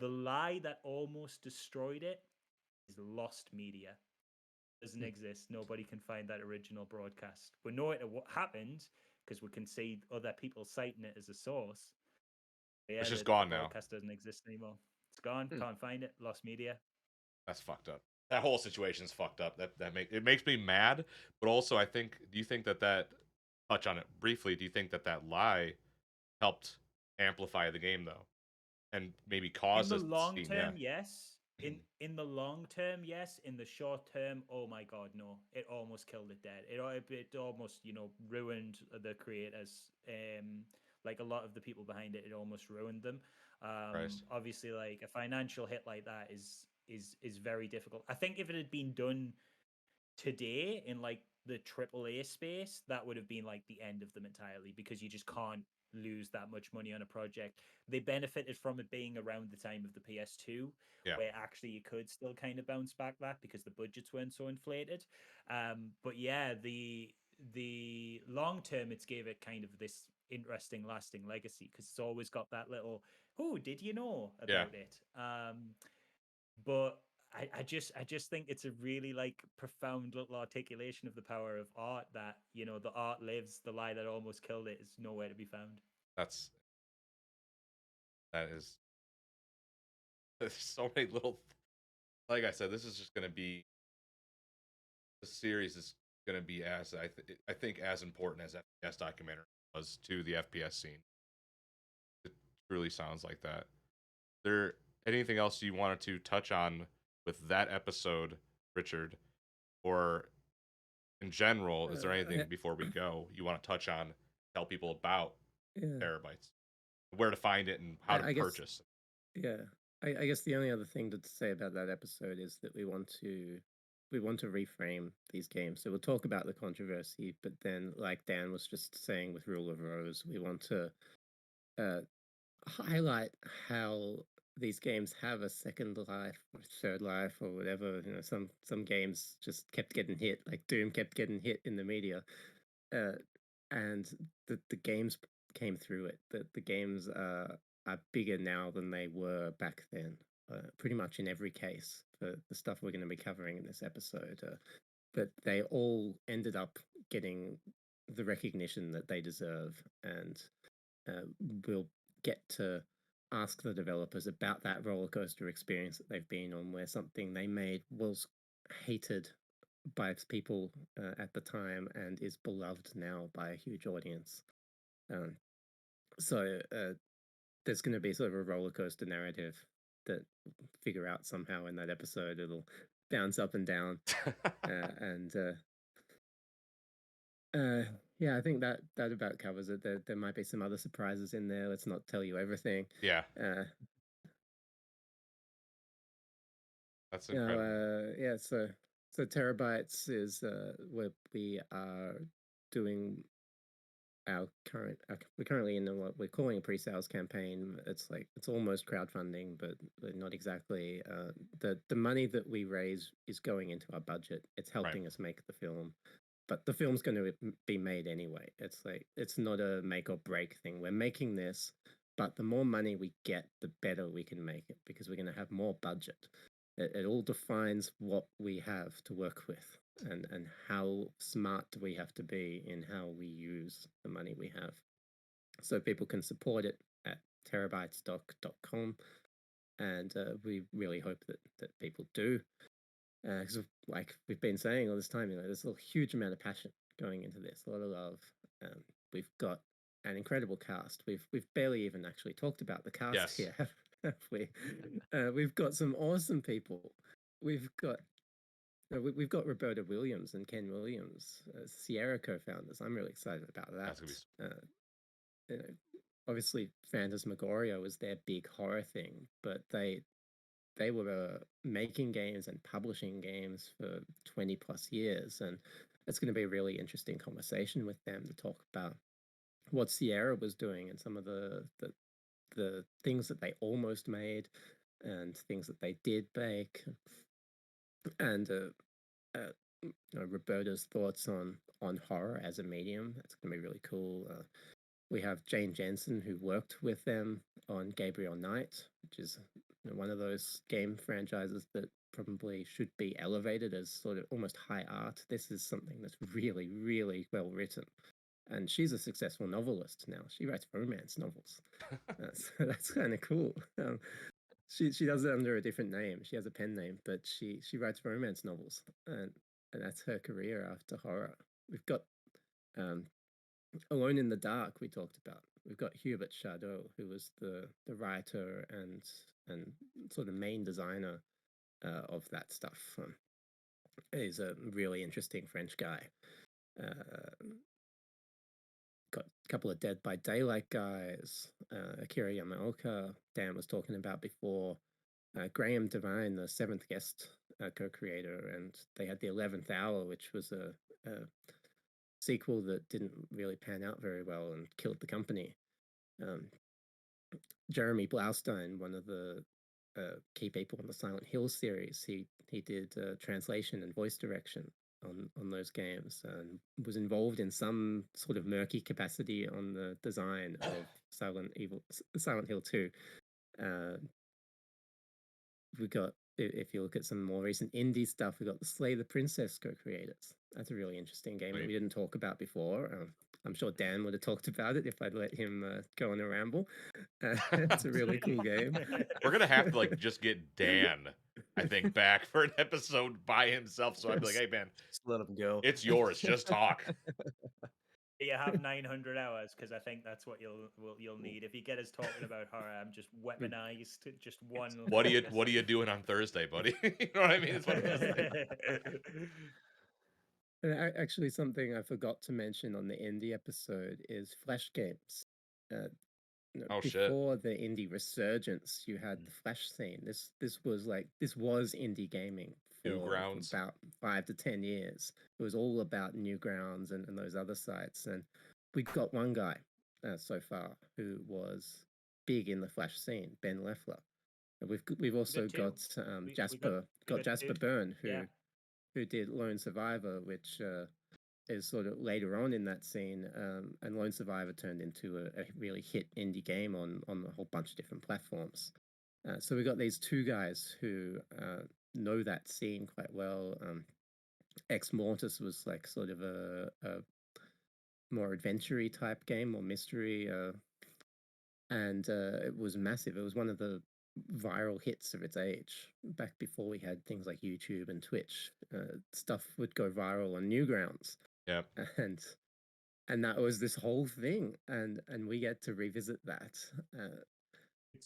The lie that almost destroyed it is lost media. Doesn't exist. Nobody can find that original broadcast. We know what happened because we can see other people citing it as a source. Yeah, it's just gone now. Broadcast doesn't exist anymore. It's gone. Can't find it. Lost media. That's fucked up. That whole situation's fucked up. It makes me mad, but also I think. Do you think that touch on it briefly? Do you think that lie helped amplify the game though, and maybe cause in the long term? Yes. In the long term, yes. In the short term, oh my God, no! It almost killed it dead. It almost ruined the creators. Like a lot of the people behind it, it almost ruined them. Obviously, like a financial hit like that is very difficult. I think if it had been done today in like the AAA space, that would have been like the end of them entirely, because you just can't lose that much money on a project. They benefited from it being around the time of the PS2, where actually you could still kind of bounce back that because the budgets weren't so inflated. But yeah, the long term, it's gave it kind of this interesting lasting legacy, because it's always got that little did you know about it. But I just think it's a really like profound little articulation of the power of art, that the art lives, the lie that almost killed it is nowhere to be found. That is, there's so many little, like I said, this is just gonna be, the series is gonna be as I think as important as FPS documentary was to the FPS scene. It truly sounds like that. There anything else you wanted to touch on with that episode, Richard, or in general? Is there anything before we go you want to touch on? Tell people about Terrorbytes, where to find it, and how to purchase. I guess the only other thing to say about that episode is that we want to reframe these games. So we'll talk about the controversy, but then, like Dan was just saying with Rule of Rose, we want to highlight how these games have a second life or third life or whatever. Some games just kept getting hit, like Doom kept getting hit in the media, and the games came through it. The games are bigger now than they were back then, pretty much in every case for the stuff we're going to be covering in this episode. But they all ended up getting the recognition that they deserve, and we'll get to ask the developers about that roller coaster experience that they've been on, where something they made was hated by people at the time and is beloved now by a huge audience. So there's going to be sort of a roller coaster narrative that figure out somehow in that episode. It'll bounce up and down, and yeah, I think that about covers it. There might be some other surprises in there. Let's not tell you everything. Yeah. That's incredible. Yeah, so Terrorbytes is where we are doing we're currently in what we're calling a pre-sales campaign. It's almost crowdfunding, but not exactly. The money that we raise is going into our budget. It's helping us make the film. But the film's going to be made anyway. It's not a make or break thing. We're making this, but the more money we get, the better we can make it, because we're going to have more budget. It all defines what we have to work with, and how smart do we have to be in how we use the money we have. So people can support it at terrorbytesdoc.com, and we really hope that people do. Because like we've been saying all this time, there's a huge amount of passion going into this, a lot of love. We've got an incredible cast. We've barely even actually talked about the cast here, have we? We've got some awesome people. We've got Roberta Williams and Ken Williams, Sierra co-founders. I'm really excited about that. That's gonna be... obviously Phantasmagoria was their big horror thing, but they were making games and publishing games for 20 plus years, and it's going to be a really interesting conversation with them to talk about what Sierra was doing and some of the things that they almost made and things that they did make, and Roberta's thoughts on horror as a medium. That's going to be really cool. We have Jane Jensen, who worked with them on Gabriel Knight, which is one of those game franchises that probably should be elevated as sort of almost high art. This is something that's really, really well written. And she's a successful novelist now. She writes romance novels. That's kind of cool. She does it under a different name. She has a pen name, but she writes romance novels, and that's her career after horror. We've got Alone in the Dark we talked about. We've got Hubert Chardot, who was the writer and sort of main designer of that stuff. He's a really interesting French guy. Got a couple of Dead by Daylight guys. Akira Yamaoka, Dan was talking about before. Graham Devine, the 7th guest co-creator, and they had the 11th Hour, which was a sequel that didn't really pan out very well and killed the company. Jeremy Blaustein, one of the key people on the Silent Hill series, he did translation and voice direction on those games, and was involved in some sort of murky capacity on the design of Silent Hill 2. We got if you look at some more recent indie stuff, we got the Slay the Princess co-creators. That's a really interesting game that we didn't talk about before. I'm sure Dan would have talked about it if I'd let him go on a ramble. It's a really cool game. We're gonna have to like just get Dan, I think, back for an episode by himself. So I'd be like, hey man, Just let him go. it's yours. Just talk. You have 900 hours because I think that's what you'll need if you get us talking about horror. I'm just weaponized, just one. What are you doing on Thursday, buddy? You know what I mean? It's one of those things. And actually, something I forgot to mention on the indie episode is Flash games. Oh shit! Before the indie resurgence, you had the Flash scene. This was indie gaming for Newgrounds. about 5 to 10 years. It was all about Newgrounds and those other sites. And we got one guy so far who was big in the Flash scene, Ben Leffler. And we've also got Jasper Byrne who did Lone Survivor, which is sort of later on in that scene, and Lone Survivor turned into a really hit indie game on a whole bunch of different platforms. So we got these two guys who know that scene quite well. Ex Mortis was like sort of a more adventure-y type game, more mystery, and it was massive. It was one of the viral hits of its age back before we had things like YouTube and Twitch. Stuff would go viral on Newgrounds. Yeah. And that was this whole thing, and we get to revisit that.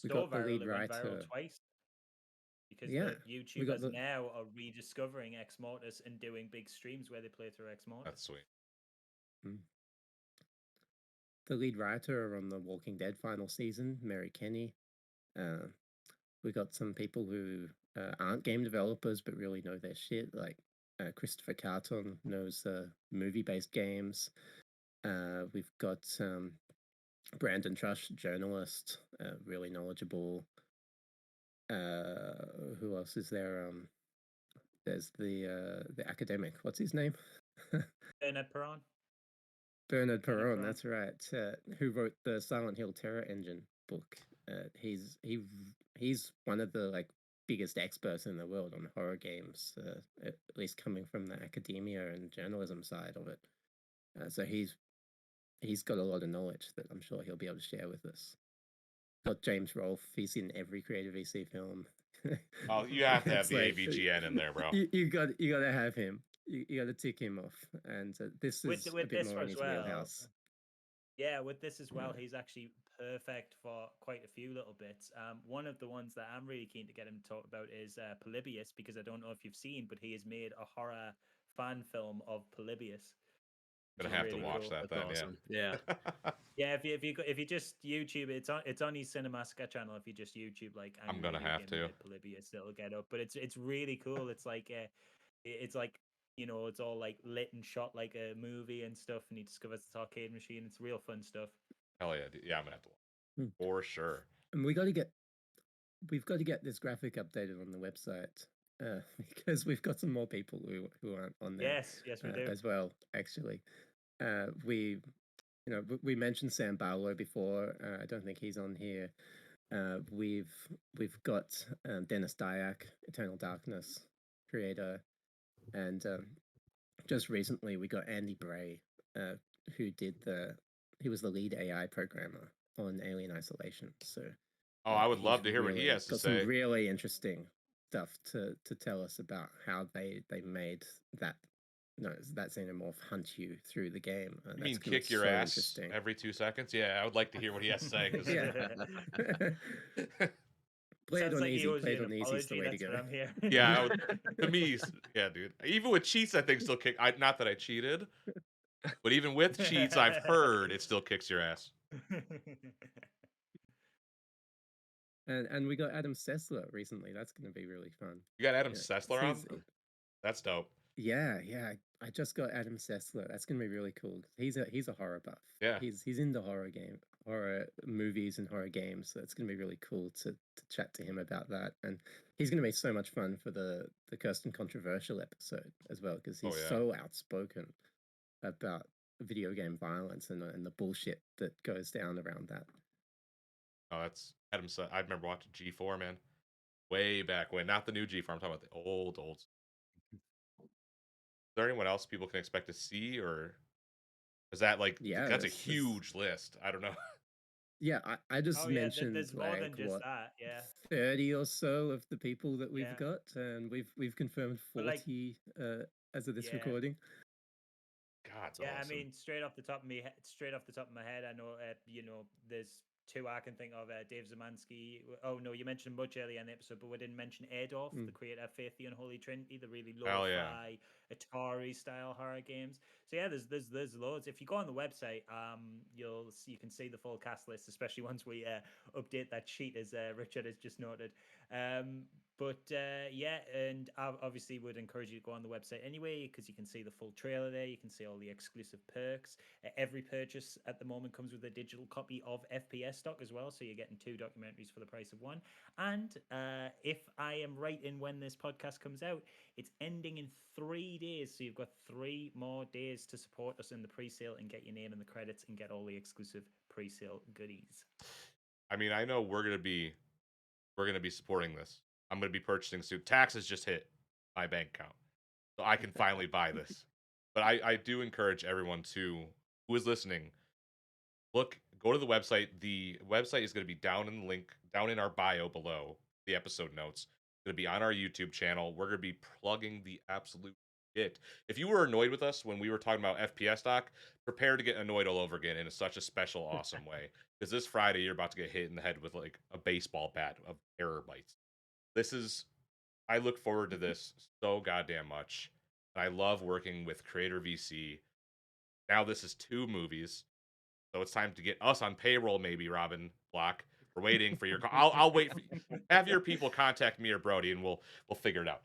We got the lead writer twice because the YouTubers now are rediscovering Ex Mortis and doing big streams where they play through Ex Mortis. That's sweet. The lead writer on the Walking Dead final season, Mary Kenny. We got some people who aren't game developers but really know their shit, like Christopher Carton knows movie-based games. We've got Brandon Trush, journalist, really knowledgeable. Who else is there? There's the academic. What's his name? Bernard Perron. Bernard Perron, that's right. Who wrote the Silent Hill Terror Engine book? He's one of the biggest experts in the world on horror games, at least coming from the academia and journalism side of it. So he's got a lot of knowledge that I'm sure he'll be able to share with us. Got James Rolfe. He's in every CreatorVC film. Oh, you have to have the AVGN in there, bro. You got to have him. You got to tick him off. And this is a bit more in his wheelhouse. Yeah, with this as well, he's actually perfect for quite a few little bits. One of the ones that I'm really keen to get him to talk about is Polybius, because I don't know if you've seen, but he has made a horror fan film of Polybius. Gonna have to watch that then. Awesome. Yeah. Yeah, if you just YouTube it, it's on his Cinemassacre channel. If you just YouTube I'm gonna have to Polybius, it'll get up. But it's really cool. It's like it's all like lit and shot like a movie and stuff. And he discovers this arcade machine. It's real fun stuff. Hell yeah, dude. Yeah, I'm gonna have to watch for sure. And we've got to get this graphic updated on the website. Because we've got some more people who aren't on there. Yes, we do as well. Actually, we mentioned Sam Barlow before. I don't think he's on here. We've got Dennis Dyack, Eternal Darkness creator, and just recently we got Andy Bray, he was the lead AI programmer on Alien Isolation. So, I would love to hear what he has to say. Some really interesting stuff to tell us about how they made that xenomorph hunt you through the game. You mean kick your ass every 2 seconds? Yeah, I would like to hear what he has to say. Play it on easy. Play it on easy is the way to go. Yeah, to me, yeah, dude. Even with cheats, I think still kick. Not that I cheated, but even with cheats, I've heard it still kicks your ass. And we got Adam Sessler recently. That's going to be really fun. You got Adam Sessler on? That's dope. Yeah. I just got Adam Sessler. That's going to be really cool. He's a horror buff. Yeah. He's into horror movies and horror games. So it's going to be really cool to chat to him about that. And he's going to be so much fun for the Kirsten Controversial episode as well, because he's so outspoken about video game violence and the bullshit that goes down around that. Oh, that's Adam. I remember watching G4, man. way back when, not the new G4. I'm talking about the old. Is there anyone else people can expect to see, or is that like Yeah, that's a this is huge list? I don't know. yeah. I just Oh yeah, mentioned there's more than like just what that. Yeah, 30 or so of the people that we've yeah. got, and we've confirmed But like, 40 as of this yeah, recording. God, it's yeah. I awesome. mean, straight off the top of my head, I know. There's two I can think of. Dave Zemansky. Oh no, you mentioned much earlier in the episode, but we didn't mention Adolf, the creator of Faith the Unholy Trinity, the really Hell yeah. lo-fi Atari style horror games. So yeah, there's loads. If you go on the website, you can see the full cast list, especially once we update that sheet, as Richard has just noted. Yeah, and I obviously would encourage you to go on the website anyway, because you can see the full trailer there. You can see all the exclusive perks. Every purchase at the moment comes with a digital copy of FPSDOC as well, so you're getting 2 documentaries for the price of 1. And if I am right in when this podcast comes out, it's ending in 3 days, so you've got 3 more days to support us in the pre-sale and get your name in the credits and get all the exclusive pre-sale goodies. I mean, I know we're gonna be supporting this. I'm gonna be purchasing soon. Taxes just hit my bank account, so I can finally buy this. But I do encourage everyone who is listening, go to the website. The website is going to be down in the link, down in our bio below the episode notes. It's going to be on our YouTube channel. We're going to be plugging the absolute shit. If you were annoyed with us when we were talking about FPSDOC, prepare to get annoyed all over again in such a special, awesome way. Because this Friday, you're about to get hit in the head with like a baseball bat of Terrorbytes. I look forward to this so goddamn much. I love working with CreatorVC. Now this is 2 movies. So it's time to get us on payroll, maybe, Robin Block. We're waiting for your call. I'll wait for you. Have your people contact me or Brody, and we'll figure it out.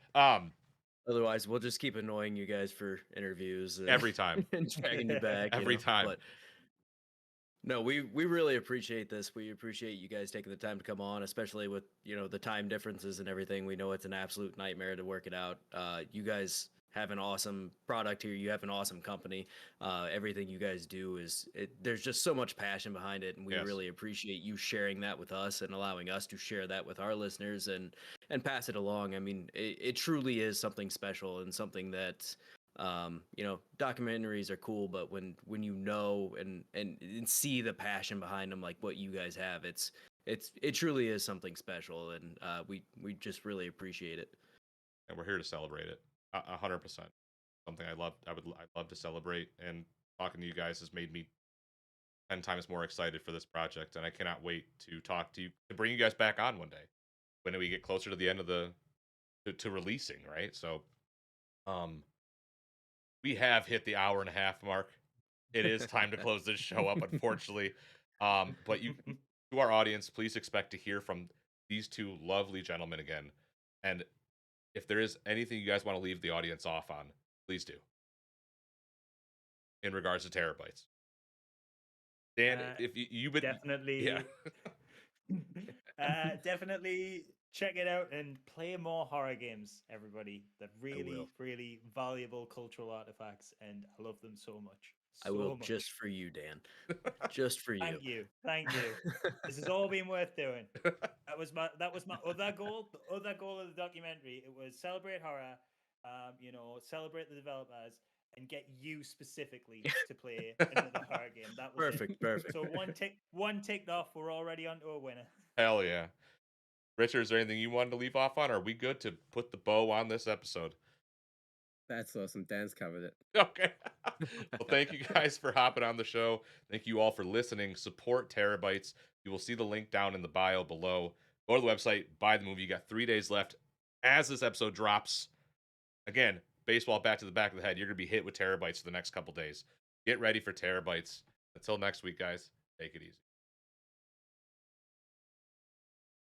Otherwise, we'll just keep annoying you guys for interviews Every time. and dragging you back. Every time. But no, we really appreciate this. We appreciate you guys taking the time to come on, especially with the time differences and everything. We know it's an absolute nightmare to work it out. You guys have an awesome product here. You have an awesome company. Everything you guys do there's just so much passion behind it, and we Yes. really appreciate you sharing that with us and allowing us to share that with our listeners and pass it along. I mean, it truly is something special and something that documentaries are cool, but when you know and see the passion behind them, like what you guys have, it truly is something special, and we just really appreciate it. And we're here to celebrate it. 100%. Something I'd love to celebrate, and talking to you guys has made me 10 times more excited for this project, and I cannot wait to talk to you, to bring you guys back on one day when we get closer to the end of to releasing, right? So we have hit the hour and a half mark. It is time to close this show up, unfortunately. But to our audience, please expect to hear from these 2 lovely gentlemen again. And if there is anything you guys want to leave the audience off on, please do. In regards to Terrorbytes. Dan, if you've been Definitely, yeah. definitely check it out and play more horror games, everybody. They're really, really valuable cultural artifacts, and I love them so much. I will, much. just for you, Dan. Just for you. Thank you. This has all been worth doing. That was my other goal. The other goal of the documentary, it was celebrate horror, celebrate the developers, and get you specifically to play another horror game. That was Perfect. So one ticked off. We're already onto a winner. Hell yeah. Richard, is there anything you wanted to leave off on? Or are we good to put the bow on this episode? That's awesome. Dan's covered it. Okay. Well, thank you guys for hopping on the show. Thank you all for listening. Support Terrorbytes. You will see the link down in the bio below. Go to the website, buy the movie. You got 3 days left. As this episode drops, again, baseball bat to the back of the head. You're going to be hit with Terrorbytes for the next couple days. Get ready for Terrorbytes. Until next week, guys, take it easy.